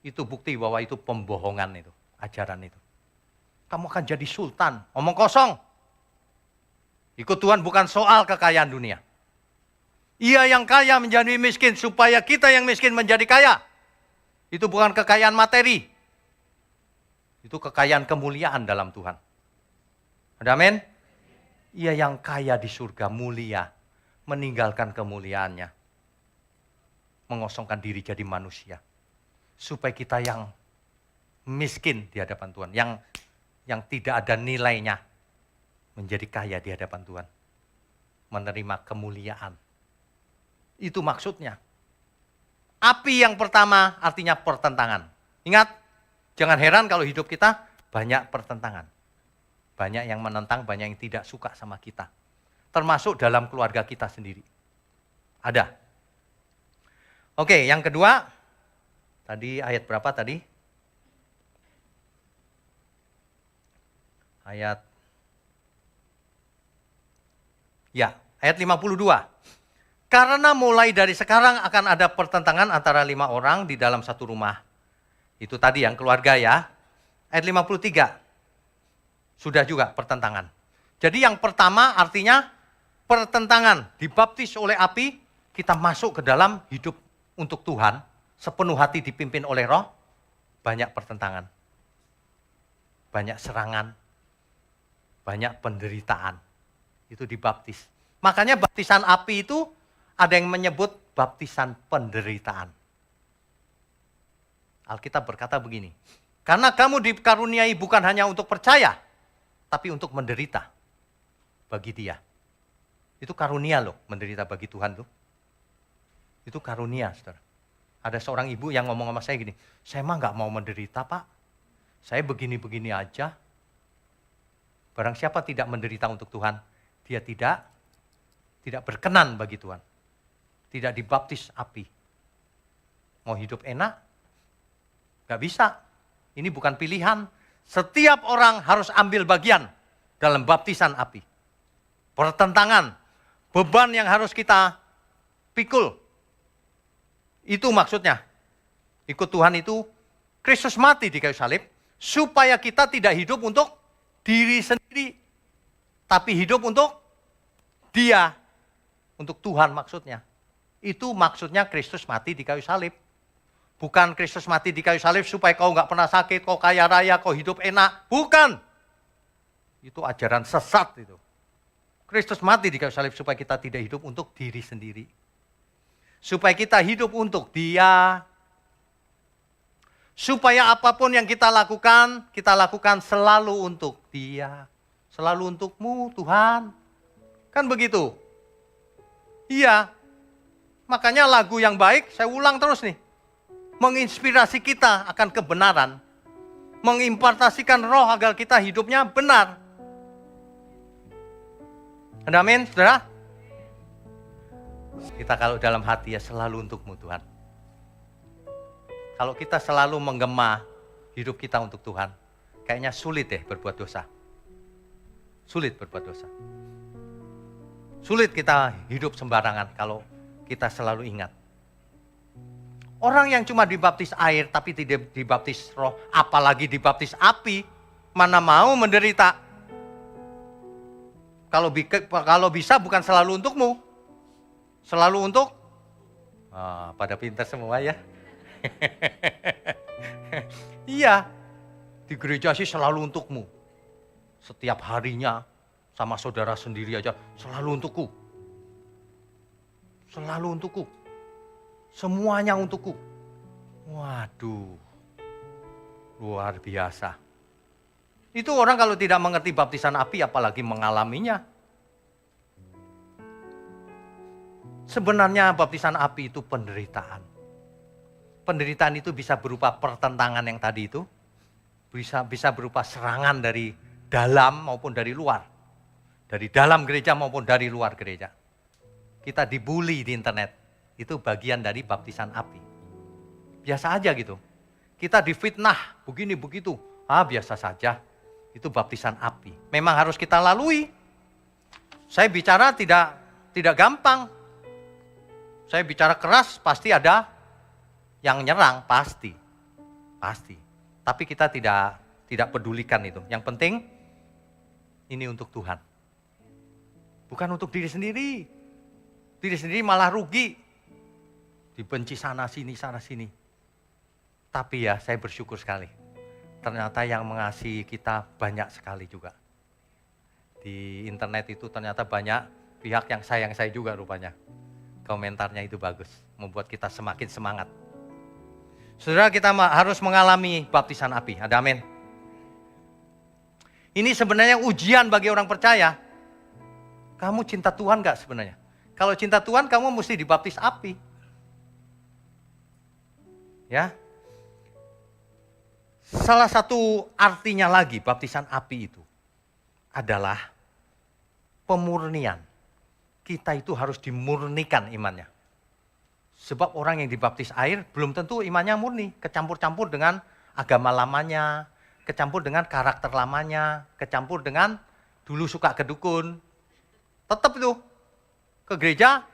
Itu bukti bahwa itu pembohongan itu, ajaran itu. Kamu akan jadi sultan, omong kosong. Ikut Tuhan bukan soal kekayaan dunia. Ia yang kaya menjadi miskin supaya kita yang miskin menjadi kaya. Itu bukan kekayaan materi. Itu kekayaan kemuliaan dalam Tuhan. Ada amin? Ia yang kaya di surga mulia, meninggalkan kemuliaannya. Mengosongkan diri jadi manusia. Supaya kita yang miskin di hadapan Tuhan, yang tidak ada nilainya, menjadi kaya di hadapan Tuhan. Menerima kemuliaan. Itu maksudnya. Api yang pertama artinya pertentangan. Ingat, jangan heran kalau hidup kita banyak pertentangan. Banyak yang menentang, banyak yang tidak suka sama kita. Termasuk dalam keluarga kita sendiri. Ada. Oke, yang kedua, tadi ayat berapa tadi? Ayat 52. Karena mulai dari sekarang akan ada pertentangan antara 5 orang di dalam satu rumah. Itu tadi yang keluarga ya. Ayat 53. Sudah juga pertentangan. Jadi yang pertama artinya pertentangan. Dibaptis oleh api, kita masuk ke dalam hidup untuk Tuhan. Sepenuh hati dipimpin oleh Roh, banyak pertentangan. Banyak serangan. Banyak penderitaan. Itu dibaptis. Makanya baptisan api itu ada yang menyebut baptisan penderitaan. Alkitab berkata begini, karena kamu dikaruniai bukan hanya untuk percaya, tapi untuk menderita bagi dia. Itu karunia loh, menderita bagi Tuhan tuh. Itu karunia, saudara. Ada seorang ibu yang ngomong sama saya gini, saya mah gak mau menderita pak, saya begini-begini aja. Barang siapa tidak menderita untuk Tuhan, dia tidak berkenan bagi Tuhan. Tidak dibaptis api. Mau hidup enak? Gak bisa. Ini bukan pilihan. Setiap orang harus ambil bagian dalam baptisan api. Pertentangan, beban yang harus kita pikul. Itu maksudnya. Ikut Tuhan itu Kristus mati di kayu salib supaya kita tidak hidup untuk diri sendiri, tapi hidup untuk Dia, untuk Tuhan maksudnya. Itu maksudnya Kristus mati di kayu salib. Bukan Kristus mati di kayu salib supaya kau nggak pernah sakit, kau kaya raya, kau hidup enak. Bukan. Itu ajaran sesat itu. Kristus mati di kayu salib supaya kita tidak hidup untuk diri sendiri. Supaya kita hidup untuk Dia. Supaya apapun yang kita lakukan selalu untuk Dia. Selalu untukmu Tuhan. Kan begitu? Iya. Makanya lagu yang baik, saya ulang terus nih. Menginspirasi kita akan kebenaran. Mengimpartasikan roh agar kita hidupnya benar. Amin, saudara? Kita kalau dalam hati ya selalu untukmu Tuhan. Kalau kita selalu menggema hidup kita untuk Tuhan, kayaknya sulit deh berbuat dosa. Sulit berbuat dosa. Sulit kita hidup sembarangan kalau kita selalu ingat. Orang yang cuma dibaptis air tapi tidak dibaptis roh, apalagi dibaptis api, mana mau menderita. Kalau bisa bukan selalu untukmu, selalu untuk, pada pintar semua ya. Iya, di gereja sih selalu untukmu. Setiap harinya sama saudara sendiri aja selalu untukku. Selalu untukku. Semuanya untukku. Waduh, luar biasa. Itu orang kalau tidak mengerti baptisan api apalagi mengalaminya. Sebenarnya baptisan api itu penderitaan. Penderitaan itu bisa berupa pertentangan yang tadi itu. Bisa berupa serangan dari dalam maupun dari luar. Dari dalam gereja maupun dari luar gereja. Kita dibully di internet. Itu bagian dari baptisan api. Biasa aja gitu. Kita difitnah, begini begitu. Biasa saja. Itu baptisan api. Memang harus kita lalui. Saya bicara tidak gampang. Saya bicara keras, pasti ada yang nyerang, pasti. Pasti. Tapi kita tidak pedulikan itu. Yang penting, ini untuk Tuhan. Bukan untuk diri sendiri. Diri sendiri malah rugi. Dibenci sana sini. Tapi ya saya bersyukur sekali. Ternyata yang mengasihi kita banyak sekali juga. Di internet itu ternyata banyak pihak yang sayang saya juga rupanya. Komentarnya itu bagus. Membuat kita semakin semangat. Saudara, kita harus mengalami baptisan api. Ada amin. Ini sebenarnya ujian bagi orang percaya. Kamu cinta Tuhan gak sebenarnya? Kalau cinta Tuhan kamu mesti dibaptis api. Ya. Salah satu artinya lagi baptisan api itu adalah pemurnian. Kita itu harus dimurnikan imannya. Sebab orang yang dibaptis air belum tentu imannya murni. Kecampur-campur dengan agama lamanya, kecampur dengan karakter lamanya, kecampur dengan dulu suka ke dukun. Tetap itu ke gereja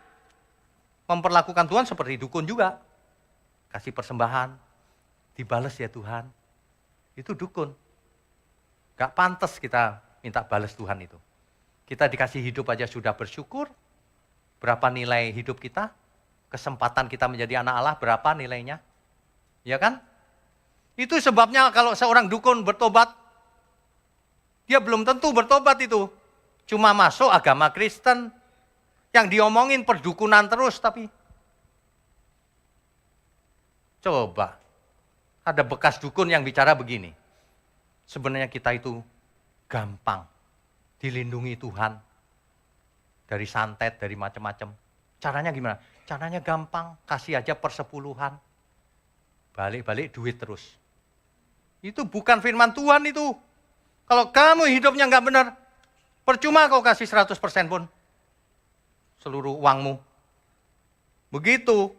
memperlakukan Tuhan seperti dukun juga. Kasih persembahan, dibales ya Tuhan. Itu dukun. Gak pantas kita minta balas Tuhan itu. Kita dikasih hidup aja sudah bersyukur. Berapa nilai hidup kita? Kesempatan kita menjadi anak Allah berapa nilainya? Ya kan? Itu sebabnya kalau seorang dukun bertobat, dia belum tentu bertobat itu. Cuma masuk agama Kristen. Yang diomongin perdukunan terus tapi. Coba. Ada bekas dukun yang bicara begini. Sebenarnya kita itu gampang dilindungi Tuhan dari santet, dari macam-macam. Caranya gimana? Caranya gampang, kasih aja persepuluhan. Balik-balik duit terus. Itu bukan firman Tuhan itu. Kalau kamu hidupnya nggak benar, percuma kau kasih 100% pun seluruh uangmu. Begitu.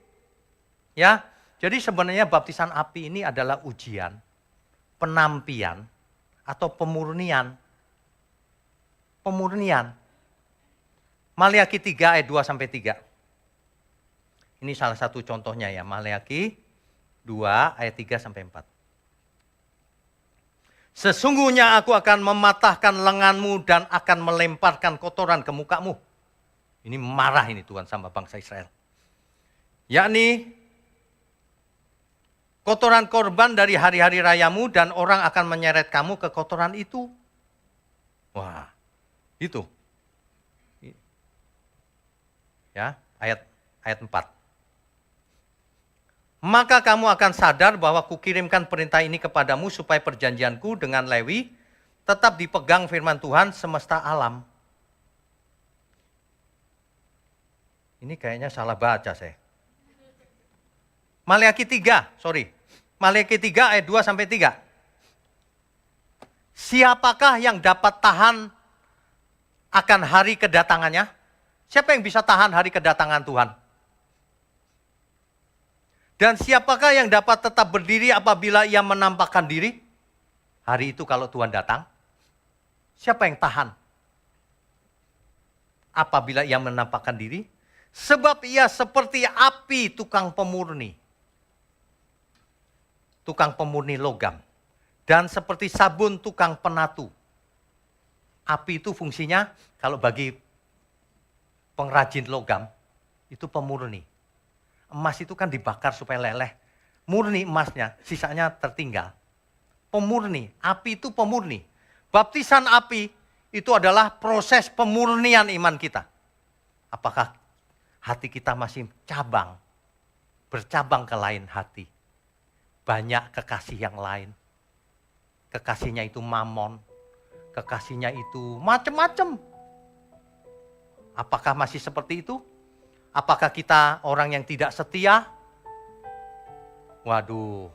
Ya. Jadi sebenarnya baptisan api ini adalah ujian, penampian, atau pemurnian. Pemurnian. Maleakhi 3 ayat 2-3. Ini salah satu contohnya ya, Maleakhi 2 ayat 3-4. Sesungguhnya aku akan mematahkan lenganmu dan akan melemparkan kotoran ke mukamu. Ini marah ini Tuhan sama bangsa Israel. Yakni kotoran korban dari hari-hari rayamu dan orang akan menyeret kamu ke kotoran itu. Wah, itu. Ya, ayat 4. Maka kamu akan sadar bahwa kukirimkan perintah ini kepadamu supaya perjanjianku dengan Lewi tetap dipegang firman Tuhan semesta alam. Ini kayaknya salah baca saya. Maleakhi 3 ayat 2 sampai 3. Siapakah yang dapat tahan akan hari kedatangannya? Siapa yang bisa tahan hari kedatangan Tuhan? Dan siapakah yang dapat tetap berdiri apabila ia menampakkan diri? Hari itu kalau Tuhan datang, siapa yang tahan? Apabila ia menampakkan diri? Sebab ia seperti api tukang pemurni. Tukang pemurni logam. Dan seperti sabun tukang penatu. Api itu fungsinya, kalau bagi pengrajin logam, itu pemurni. Emas itu kan dibakar supaya leleh. Murni emasnya, sisanya tertinggal. Pemurni, api itu pemurni. Baptisan api itu adalah proses pemurnian iman kita. Apakah hati kita masih bercabang ke lain hati. Banyak kekasih yang lain. Kekasihnya itu mamon. Kekasihnya itu macam-macam. Apakah masih seperti itu? Apakah kita orang yang tidak setia? Waduh,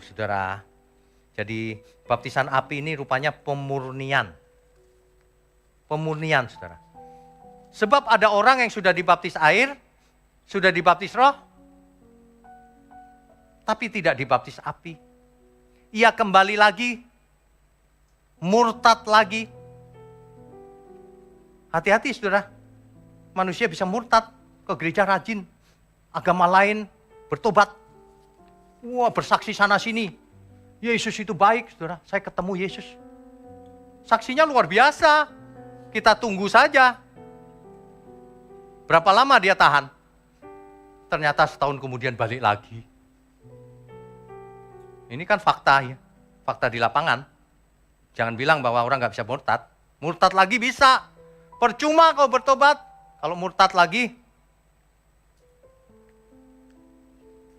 saudara. Jadi baptisan api ini rupanya pemurnian. Pemurnian, saudara. Sebab ada orang yang sudah dibaptis air, sudah dibaptis roh, tapi tidak dibaptis api. Ia kembali lagi, murtad lagi. Hati-hati saudara, manusia bisa murtad, ke gereja rajin, agama lain, bertobat. Wah, bersaksi sana sini. Yesus itu baik saudara, saya ketemu Yesus. Saksinya luar biasa, kita tunggu saja. Berapa lama dia tahan? Ternyata setahun kemudian balik lagi. Ini kan fakta ya, fakta di lapangan. Jangan bilang bahwa orang gak bisa murtad. Murtad lagi bisa. Percuma kau bertobat, kalau murtad lagi.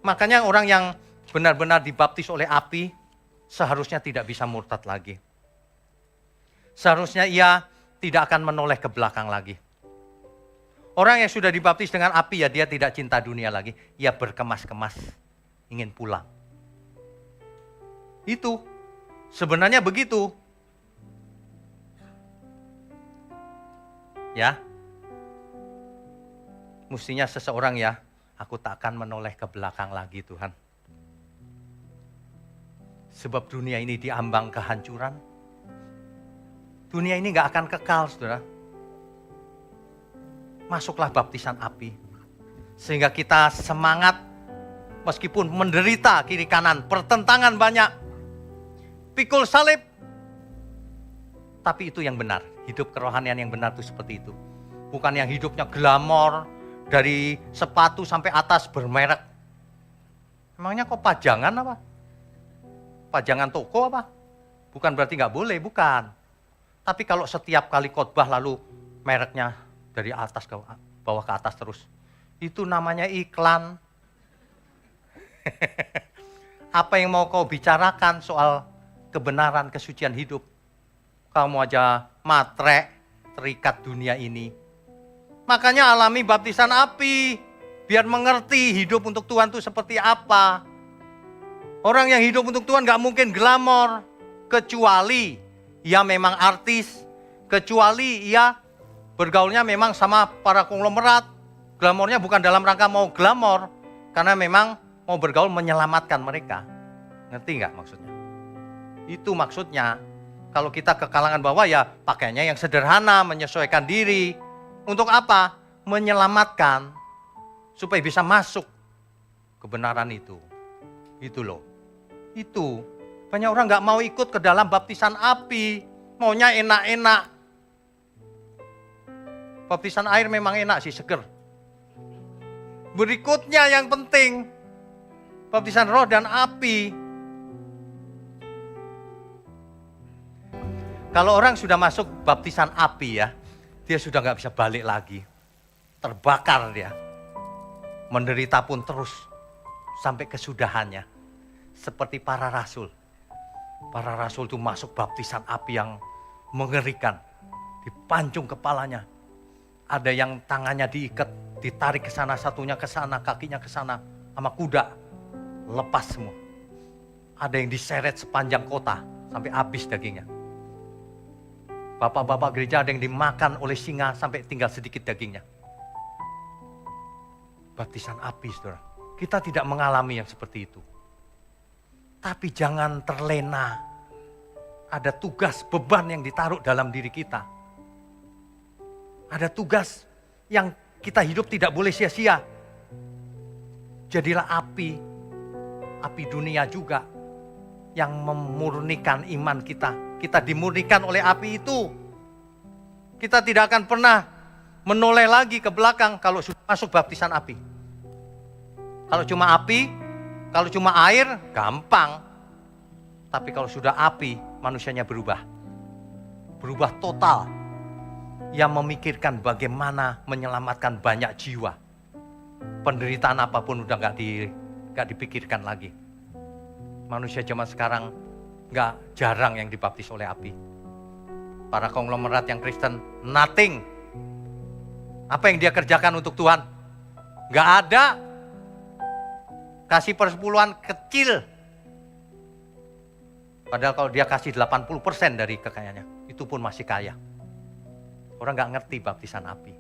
Makanya orang yang benar-benar dibaptis oleh api, seharusnya tidak bisa murtad lagi. Seharusnya ia tidak akan menoleh ke belakang lagi. Orang yang sudah dibaptis dengan api, ya dia tidak cinta dunia lagi. Ia berkemas-kemas, ingin pulang. Itu, sebenarnya begitu. Ya, mestinya seseorang ya, aku tak akan menoleh ke belakang lagi Tuhan. Sebab dunia ini diambang kehancuran. Dunia ini gak akan kekal saudara. Masuklah baptisan api. Sehingga kita semangat meskipun menderita kiri kanan, pertentangan banyak. Pikul salib. Tapi itu yang benar. Hidup kerohanian yang benar itu seperti itu. Bukan yang hidupnya glamor, dari sepatu sampai atas bermerek. Emangnya kok pajangan apa? Pajangan toko apa? Bukan berarti nggak boleh, bukan. Tapi kalau setiap kali khotbah lalu mereknya dari atas ke bawah ke atas terus. Itu namanya iklan. Apa yang mau kau bicarakan soal kebenaran, kesucian hidup? Kamu aja matre, terikat dunia ini. Makanya alami baptisan api, biar mengerti hidup untuk Tuhan itu seperti apa. Orang yang hidup untuk Tuhan gak mungkin glamor, kecuali ia memang artis, kecuali ia bergaulnya memang sama para konglomerat. Glamornya bukan dalam rangka mau glamor, karena memang mau bergaul menyelamatkan mereka. Ngerti gak maksudnya? Itu maksudnya. Kalau kita ke kalangan bawah ya pakainya yang sederhana, menyesuaikan diri. Untuk apa? Menyelamatkan. Supaya bisa masuk kebenaran itu. Itu loh. Itu. Banyak orang nggak mau ikut ke dalam baptisan api, maunya enak-enak. Baptisan air memang enak sih, seger. Berikutnya yang penting, baptisan roh dan api. Kalau orang sudah masuk baptisan api ya, dia sudah nggak bisa balik lagi. Terbakar dia. Menderita pun terus sampai kesudahannya. Seperti para rasul. Para rasul itu masuk baptisan api yang mengerikan. Dipancung kepalanya. Ada yang tangannya diikat, ditarik ke sana, satunya ke sana, kakinya ke sana, sama kuda. Lepas semua. Ada yang diseret sepanjang kota, sampai habis dagingnya. Bapak-bapak gereja ada yang dimakan oleh singa, sampai tinggal sedikit dagingnya. Baptisan api, saudara. Kita tidak mengalami yang seperti itu. Tapi jangan terlena. Ada tugas, beban yang ditaruh dalam diri kita. Ada tugas yang kita hidup tidak boleh sia-sia. Jadilah api dunia juga yang memurnikan iman kita. Kita dimurnikan oleh api itu. Kita tidak akan pernah menoleh lagi ke belakang kalau sudah masuk baptisan api. Kalau cuma api, kalau cuma air, gampang. Tapi kalau sudah api, manusianya berubah. Berubah total. Yang memikirkan bagaimana menyelamatkan banyak jiwa. Penderitaan apapun udah gak dipikirkan lagi. Manusia zaman sekarang gak jarang yang dibaptis oleh api. Para konglomerat yang Kristen, nothing. Apa yang dia kerjakan untuk Tuhan? Gak ada. Kasih persepuluhan kecil. Padahal kalau dia kasih 80% dari kekayaannya, itu pun masih kaya. Orang gak ngerti baptisan api.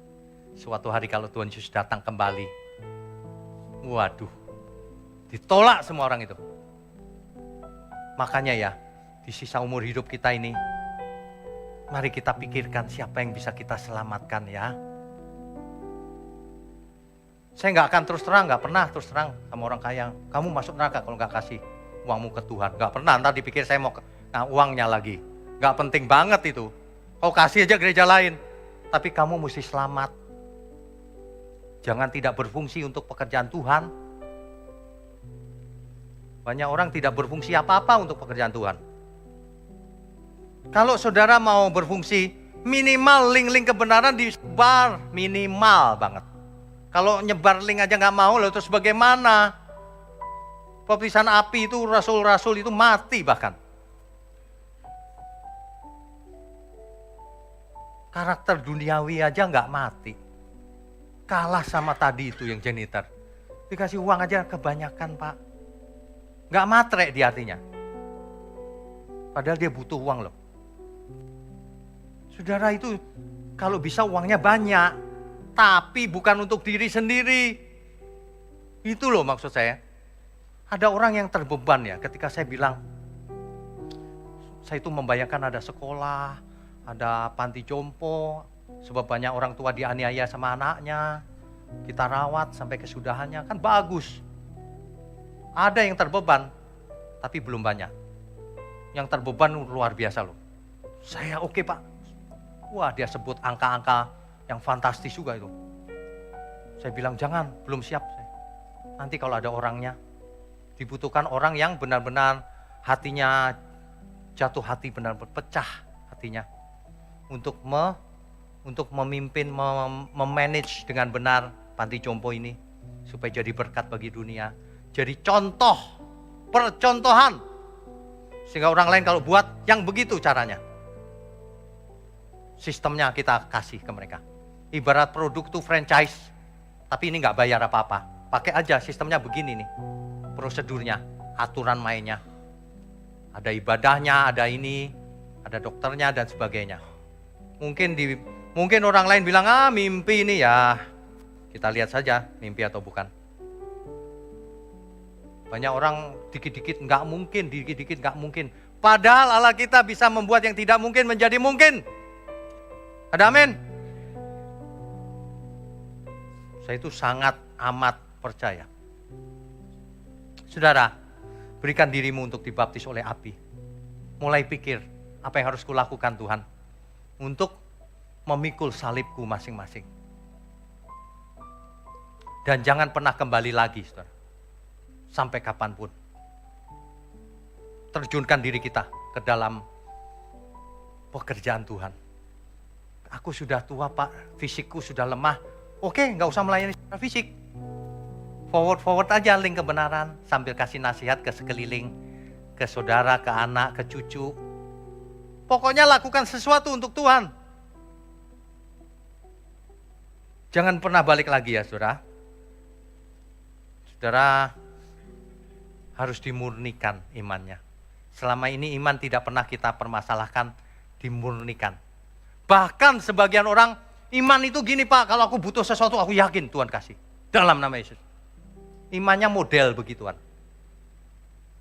Suatu hari kalau Tuhan Yesus datang kembali, waduh, ditolak semua orang itu. Makanya ya, di sisa umur hidup kita ini, mari kita pikirkan siapa yang bisa kita selamatkan ya. Saya gak akan terus terang, gak pernah terus terang sama orang kaya. Kamu masuk neraka kalau gak kasih uangmu ke Tuhan. Gak pernah, ntar dipikir saya mau uangnya lagi. Gak penting banget itu. Kau kasih aja gereja lain. Tapi kamu mesti selamat. Jangan tidak berfungsi untuk pekerjaan Tuhan. Banyak orang tidak berfungsi apa-apa untuk pekerjaan Tuhan. Kalau saudara mau berfungsi, minimal link-link kebenaran disebar. Minimal banget. Kalau nyebar link aja gak mau, lalu terus bagaimana? Baptisan api itu, rasul-rasul itu mati bahkan. Karakter duniawi aja nggak mati. Kalah sama tadi itu yang janitor. Dikasih uang aja kebanyakan, Pak. Nggak matre dia artinya. Padahal dia butuh uang loh. Saudara itu kalau bisa uangnya banyak. Tapi bukan untuk diri sendiri. Itu loh maksud saya. Ada orang yang terbeban ya ketika saya bilang. Saya itu membayangkan ada sekolah. Ada panti jompo, sebab banyak orang tua dianiaya sama anaknya. Kita rawat sampai kesudahannya, kan bagus. Ada yang terbeban, tapi belum banyak. Yang terbeban luar biasa loh. Saya oke, Pak. Wah, dia sebut angka-angka yang fantastis juga itu. Saya bilang jangan, belum siap. Nanti kalau ada orangnya, dibutuhkan orang yang benar-benar hatinya jatuh hati, benar-benar pecah hatinya. Untuk memimpin, memanage dengan benar panti jompo ini. Supaya jadi berkat bagi dunia. Jadi contoh, percontohan. Sehingga orang lain kalau buat yang begitu caranya. Sistemnya kita kasih ke mereka. Ibarat produk tuh franchise. Tapi ini gak bayar apa-apa. Pakai aja sistemnya begini nih. Prosedurnya, aturan mainnya. Ada ibadahnya, ada ini, ada dokternya dan sebagainya. Mungkin orang lain bilang, mimpi ini ya. Kita lihat saja mimpi atau bukan. Banyak orang dikit-dikit nggak mungkin. Padahal Allah kita bisa membuat yang tidak mungkin menjadi mungkin. Ada amin? Saya itu sangat amat percaya. Saudara, Berikan dirimu untuk dibaptis oleh api. Mulai pikir, apa yang harus kulakukan Tuhan untuk memikul salibku masing-masing. Dan jangan pernah kembali lagi, saudara. Sampai kapanpun. Terjunkan diri kita ke dalam pekerjaan Tuhan. Aku sudah tua Pak, fisikku sudah lemah. Oke, nggak usah melayani secara fisik. Forward aja link kebenaran, sambil kasih nasihat ke sekeliling, ke saudara, ke anak, ke cucu. Pokoknya lakukan sesuatu untuk Tuhan. Jangan pernah balik lagi ya saudara. Saudara harus dimurnikan imannya. Selama ini iman tidak pernah kita permasalahkan, dimurnikan. Bahkan sebagian orang, iman itu gini Pak, kalau aku butuh sesuatu aku yakin Tuhan kasih. Dalam nama Yesus. Imannya model begituan.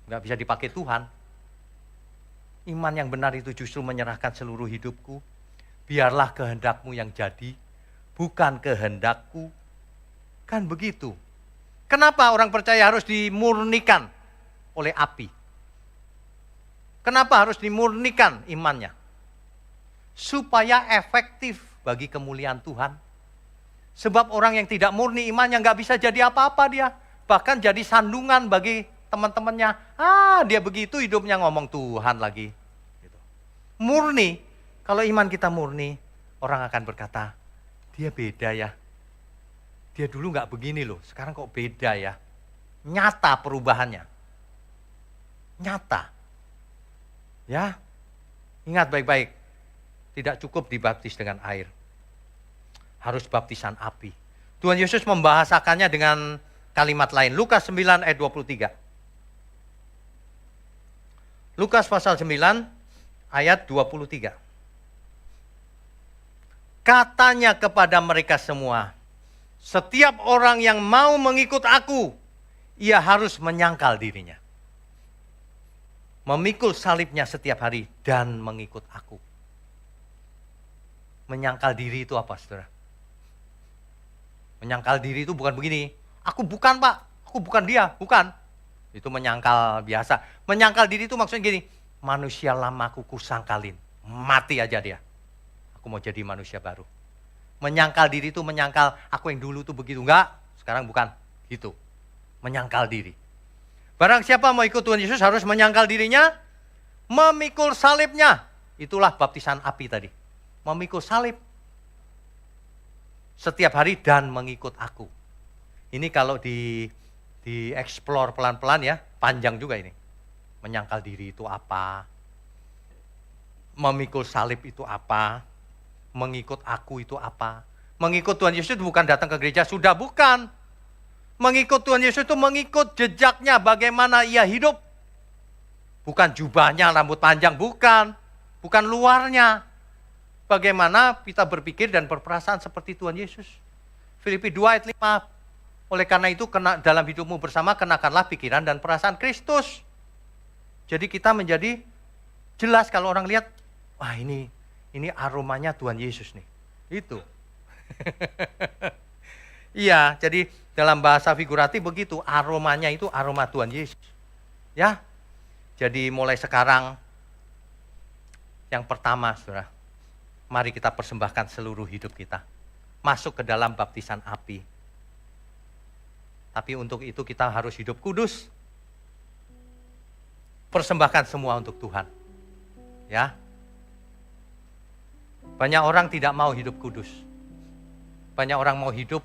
Nggak bisa dipakai Tuhan. Iman yang benar itu justru menyerahkan seluruh hidupku. Biarlah kehendakmu yang jadi, bukan kehendakku. Kan begitu. Kenapa orang percaya harus dimurnikan oleh api? Kenapa harus dimurnikan imannya? Supaya efektif bagi kemuliaan Tuhan. Sebab orang yang tidak murni imannya nggak bisa jadi apa-apa dia. Bahkan jadi sandungan bagi teman-temannya. Dia begitu hidupnya ngomong Tuhan lagi. Gitu. Murni, kalau iman kita murni, orang akan berkata, dia beda ya. Dia dulu nggak begini loh, sekarang kok beda ya. Nyata perubahannya. Nyata. Ya, ingat baik-baik. Tidak cukup dibaptis dengan air. Harus baptisan api. Tuhan Yesus membahasakannya dengan kalimat lain. Lukas 9 ayat 23. Lukas pasal 9 ayat 23. Katanya kepada mereka semua, setiap orang yang mau mengikut aku, ia harus menyangkal dirinya. Memikul salibnya setiap hari dan mengikut aku. Menyangkal diri itu apa, saudara? Menyangkal diri itu bukan begini. Aku bukan Pak, aku bukan dia, bukan. Itu menyangkal biasa. Menyangkal diri itu maksudnya gini, manusia lamaku kusangkalin, mati aja dia. Aku mau jadi manusia baru. Menyangkal diri itu menyangkal, aku yang dulu tuh begitu, enggak, sekarang bukan, gitu. Menyangkal diri. Barang siapa mau ikut Tuhan Yesus harus menyangkal dirinya, memikul salibnya. Itulah baptisan api tadi. Memikul salib. Setiap hari dan mengikut aku. Ini kalau di-explore pelan-pelan ya, panjang juga ini. Menyangkal diri itu apa? Memikul salib itu apa? Mengikut aku itu apa? Mengikut Tuhan Yesus itu bukan datang ke gereja, sudah bukan. Mengikut Tuhan Yesus itu mengikut jejaknya, bagaimana ia hidup. Bukan jubahnya, rambut panjang, bukan. Bukan luarnya. Bagaimana kita berpikir dan berperasaan seperti Tuhan Yesus. Filipi 2 ayat 5. Oleh karena itu, dalam hidupmu bersama, kenakanlah pikiran dan perasaan Kristus. Jadi kita menjadi jelas kalau orang lihat, wah ini aromanya Tuhan Yesus nih. Itu. Iya, jadi dalam bahasa figuratif begitu, aromanya itu aroma Tuhan Yesus. Ya, jadi mulai sekarang, yang pertama, saudara, mari kita persembahkan seluruh hidup kita. Masuk ke dalam baptisan api. Tapi untuk itu kita harus hidup kudus. Persembahkan semua untuk Tuhan. Ya. Banyak orang tidak mau hidup kudus. Banyak orang mau hidup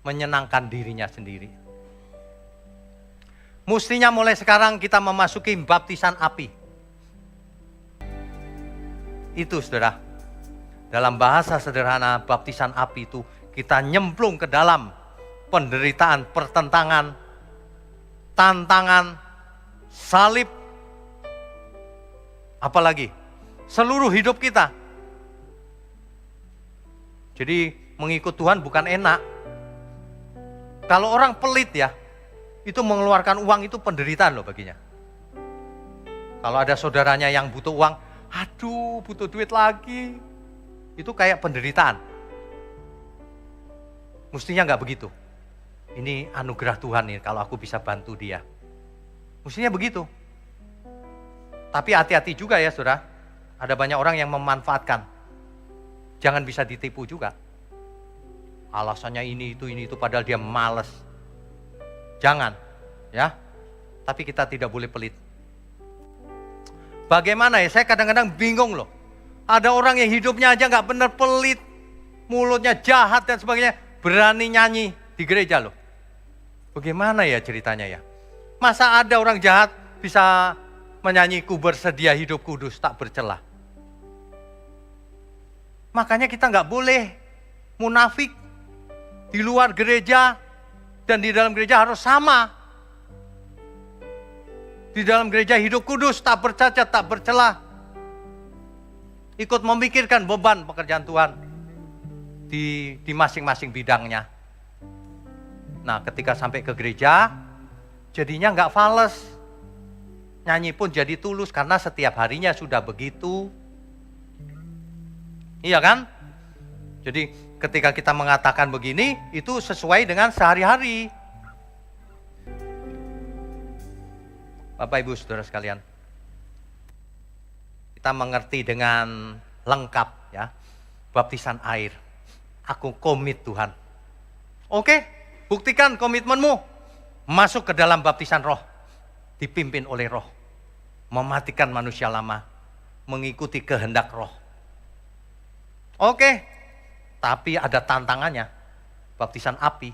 menyenangkan dirinya sendiri. Mestinya mulai sekarang kita memasuki baptisan api. Itu saudara. Dalam bahasa sederhana, baptisan api itu kita nyemplung ke dalam penderitaan, pertentangan, tantangan, salib, apalagi seluruh hidup kita. Jadi mengikut Tuhan bukan enak. Kalau orang pelit ya, itu mengeluarkan uang itu penderitaan loh baginya. Kalau ada saudaranya yang butuh uang, aduh butuh duit lagi, itu kayak penderitaan. Mestinya nggak begitu. Ini anugerah Tuhan nih kalau aku bisa bantu dia. Mestinya begitu. Tapi hati-hati juga ya saudara. Ada banyak orang yang memanfaatkan. Jangan bisa ditipu juga. Alasannya ini itu padahal dia malas. Jangan, ya. Tapi kita tidak boleh pelit. Bagaimana ya, saya kadang-kadang bingung loh. Ada orang yang hidupnya aja gak benar, pelit, mulutnya jahat dan sebagainya, berani nyanyi di gereja loh. Bagaimana ya ceritanya ya? Masa ada orang jahat bisa menyanyi ku bersedia hidup kudus tak bercelah. Makanya kita gak boleh munafik. Di luar gereja dan di dalam gereja harus sama. Di dalam gereja hidup kudus, tak bercacat, tak bercelah. Ikut memikirkan beban pekerjaan Tuhan di masing-masing bidangnya. Nah, ketika sampai ke gereja, jadinya nggak fales. Nyanyi pun jadi tulus karena setiap harinya sudah begitu. Iya kan? Jadi ketika kita mengatakan begini, itu sesuai dengan sehari-hari. Bapak Ibu Saudara sekalian, kita mengerti dengan lengkap ya, baptisan air. Aku komit Tuhan. Oke, buktikan komitmenmu. Masuk ke dalam baptisan roh, dipimpin oleh roh. Mematikan manusia lama, mengikuti kehendak roh. Oke, tapi ada tantangannya. Baptisan api.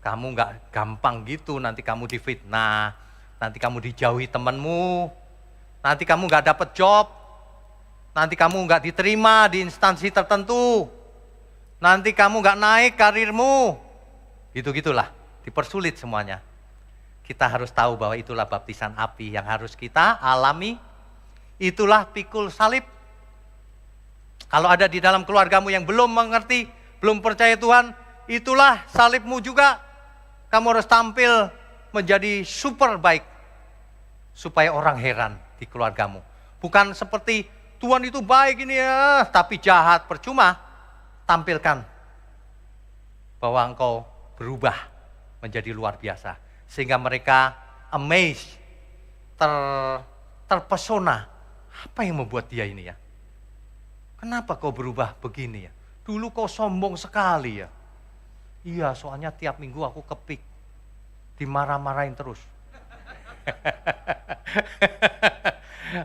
Kamu gak gampang gitu, nanti kamu difitnah. Nanti kamu dijauhi temanmu. Nanti kamu gak dapet job. Nanti kamu gak diterima di instansi tertentu. Nanti kamu gak naik karirmu. Gitu-gitulah, dipersulit semuanya. Kita harus tahu bahwa itulah baptisan api yang harus kita alami. Itulah pikul salib. Kalau ada di dalam keluargamu yang belum mengerti, belum percaya Tuhan, itulah salibmu juga. Kamu harus tampil menjadi super baik. Supaya orang heran di keluargamu. Bukan seperti Tuhan itu baik ini ya, tapi jahat, percuma. Tampilkan bahwa engkau berubah menjadi luar biasa. Sehingga mereka amazed, terpesona. Apa yang membuat dia ini ya? Kenapa kau berubah begini ya? Dulu kau sombong sekali ya. Iya, soalnya tiap minggu aku kepik. Dimarah-marahin terus.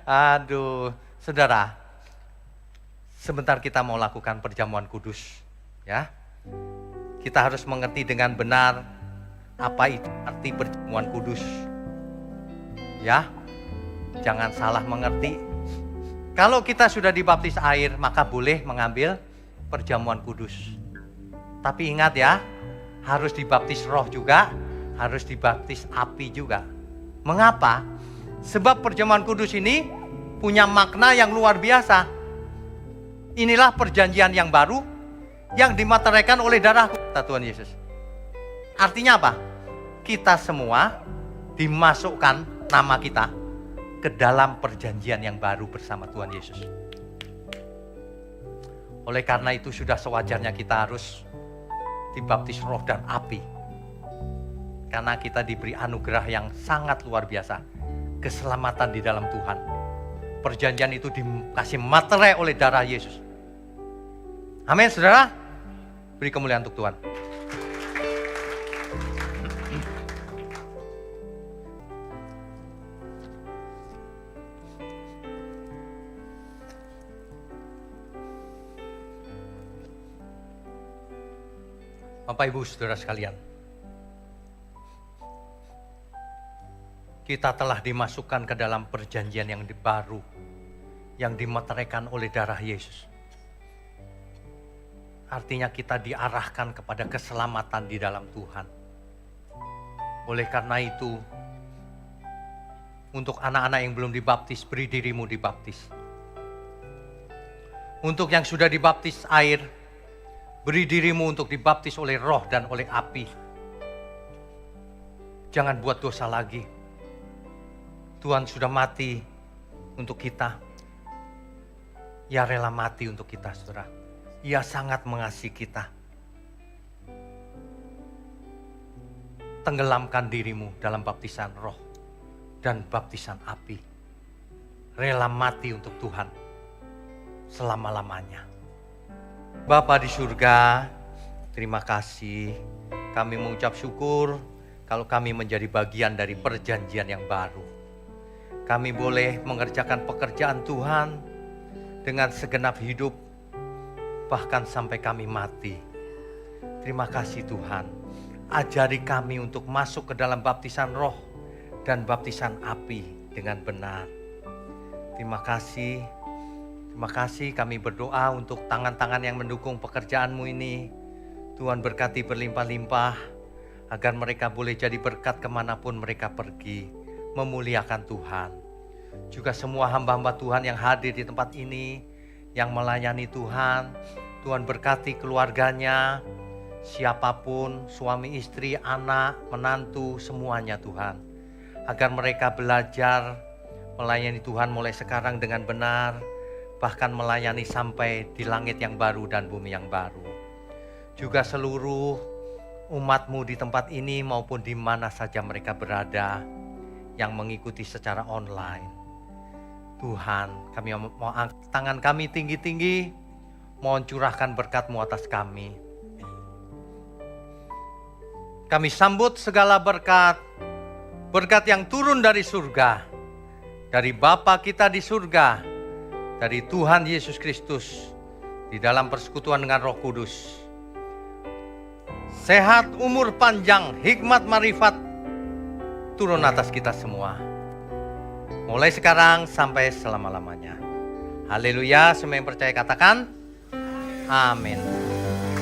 Aduh, saudara. Sebentar kita mau lakukan perjamuan kudus. Ya. Kita harus mengerti dengan benar apa itu arti perjamuan kudus. Ya. Jangan salah mengerti. Kalau kita sudah dibaptis air, maka boleh mengambil perjamuan kudus. Tapi ingat ya, harus dibaptis roh juga, harus dibaptis api juga. Mengapa? Sebab perjamuan kudus ini punya makna yang luar biasa. Inilah perjanjian yang baru yang dimateraikan oleh darah Tuhan Yesus. Artinya apa? Kita semua dimasukkan nama kita ke dalam perjanjian yang baru bersama Tuhan Yesus. Oleh karena itu sudah sewajarnya kita harus dibaptis roh dan api. Karena kita diberi anugerah yang sangat luar biasa. Keselamatan di dalam Tuhan. Perjanjian itu dikasih materai oleh darah Yesus. Amin, saudara. Beri kemuliaan untuk Tuhan. Bapak Ibu Saudara sekalian, kita telah dimasukkan ke dalam perjanjian yang baru, yang dimateraikan oleh darah Yesus. Artinya kita diarahkan kepada keselamatan di dalam Tuhan. Oleh karena itu, untuk anak-anak yang belum dibaptis, beri dirimu dibaptis. Untuk yang sudah dibaptis air, beri dirimu untuk dibaptis oleh roh dan oleh api. Jangan buat dosa lagi. Tuhan sudah mati untuk kita. Ia rela mati untuk kita, saudara. Ia sangat mengasihi kita. Tenggelamkan dirimu dalam baptisan roh dan baptisan api. Rela mati untuk Tuhan selama-lamanya. Bapa di surga, terima kasih. Kami mengucap syukur kalau kami menjadi bagian dari perjanjian yang baru. Kami boleh mengerjakan pekerjaan Tuhan dengan segenap hidup, bahkan sampai kami mati. Terima kasih Tuhan. Ajari kami untuk masuk ke dalam baptisan roh dan baptisan api dengan benar. Terima kasih kami berdoa untuk tangan-tangan yang mendukung pekerjaanmu ini. Tuhan berkati berlimpah-limpah, agar mereka boleh jadi berkat kemanapun mereka pergi, memuliakan Tuhan. Juga semua hamba-hamba Tuhan yang hadir di tempat ini, yang melayani Tuhan, Tuhan berkati keluarganya, siapapun, suami, istri, anak, menantu, semuanya Tuhan. Agar mereka belajar melayani Tuhan mulai sekarang dengan benar, bahkan melayani sampai di langit yang baru dan bumi yang baru. Juga seluruh umat-Mu di tempat ini maupun di mana saja mereka berada yang mengikuti secara online. Tuhan, kami mau angkat tangan kami tinggi-tinggi, mohon curahkan berkat-Mu atas kami. Kami sambut segala berkat, berkat yang turun dari surga, dari Bapa kita di surga, dari Tuhan Yesus Kristus, di dalam persekutuan dengan Roh Kudus. Sehat, umur panjang, hikmat, marifat turun atas kita semua. Mulai sekarang sampai selama-lamanya. Haleluya, semua yang percaya katakan amin.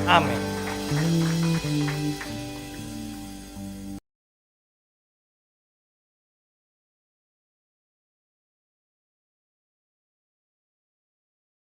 Amin.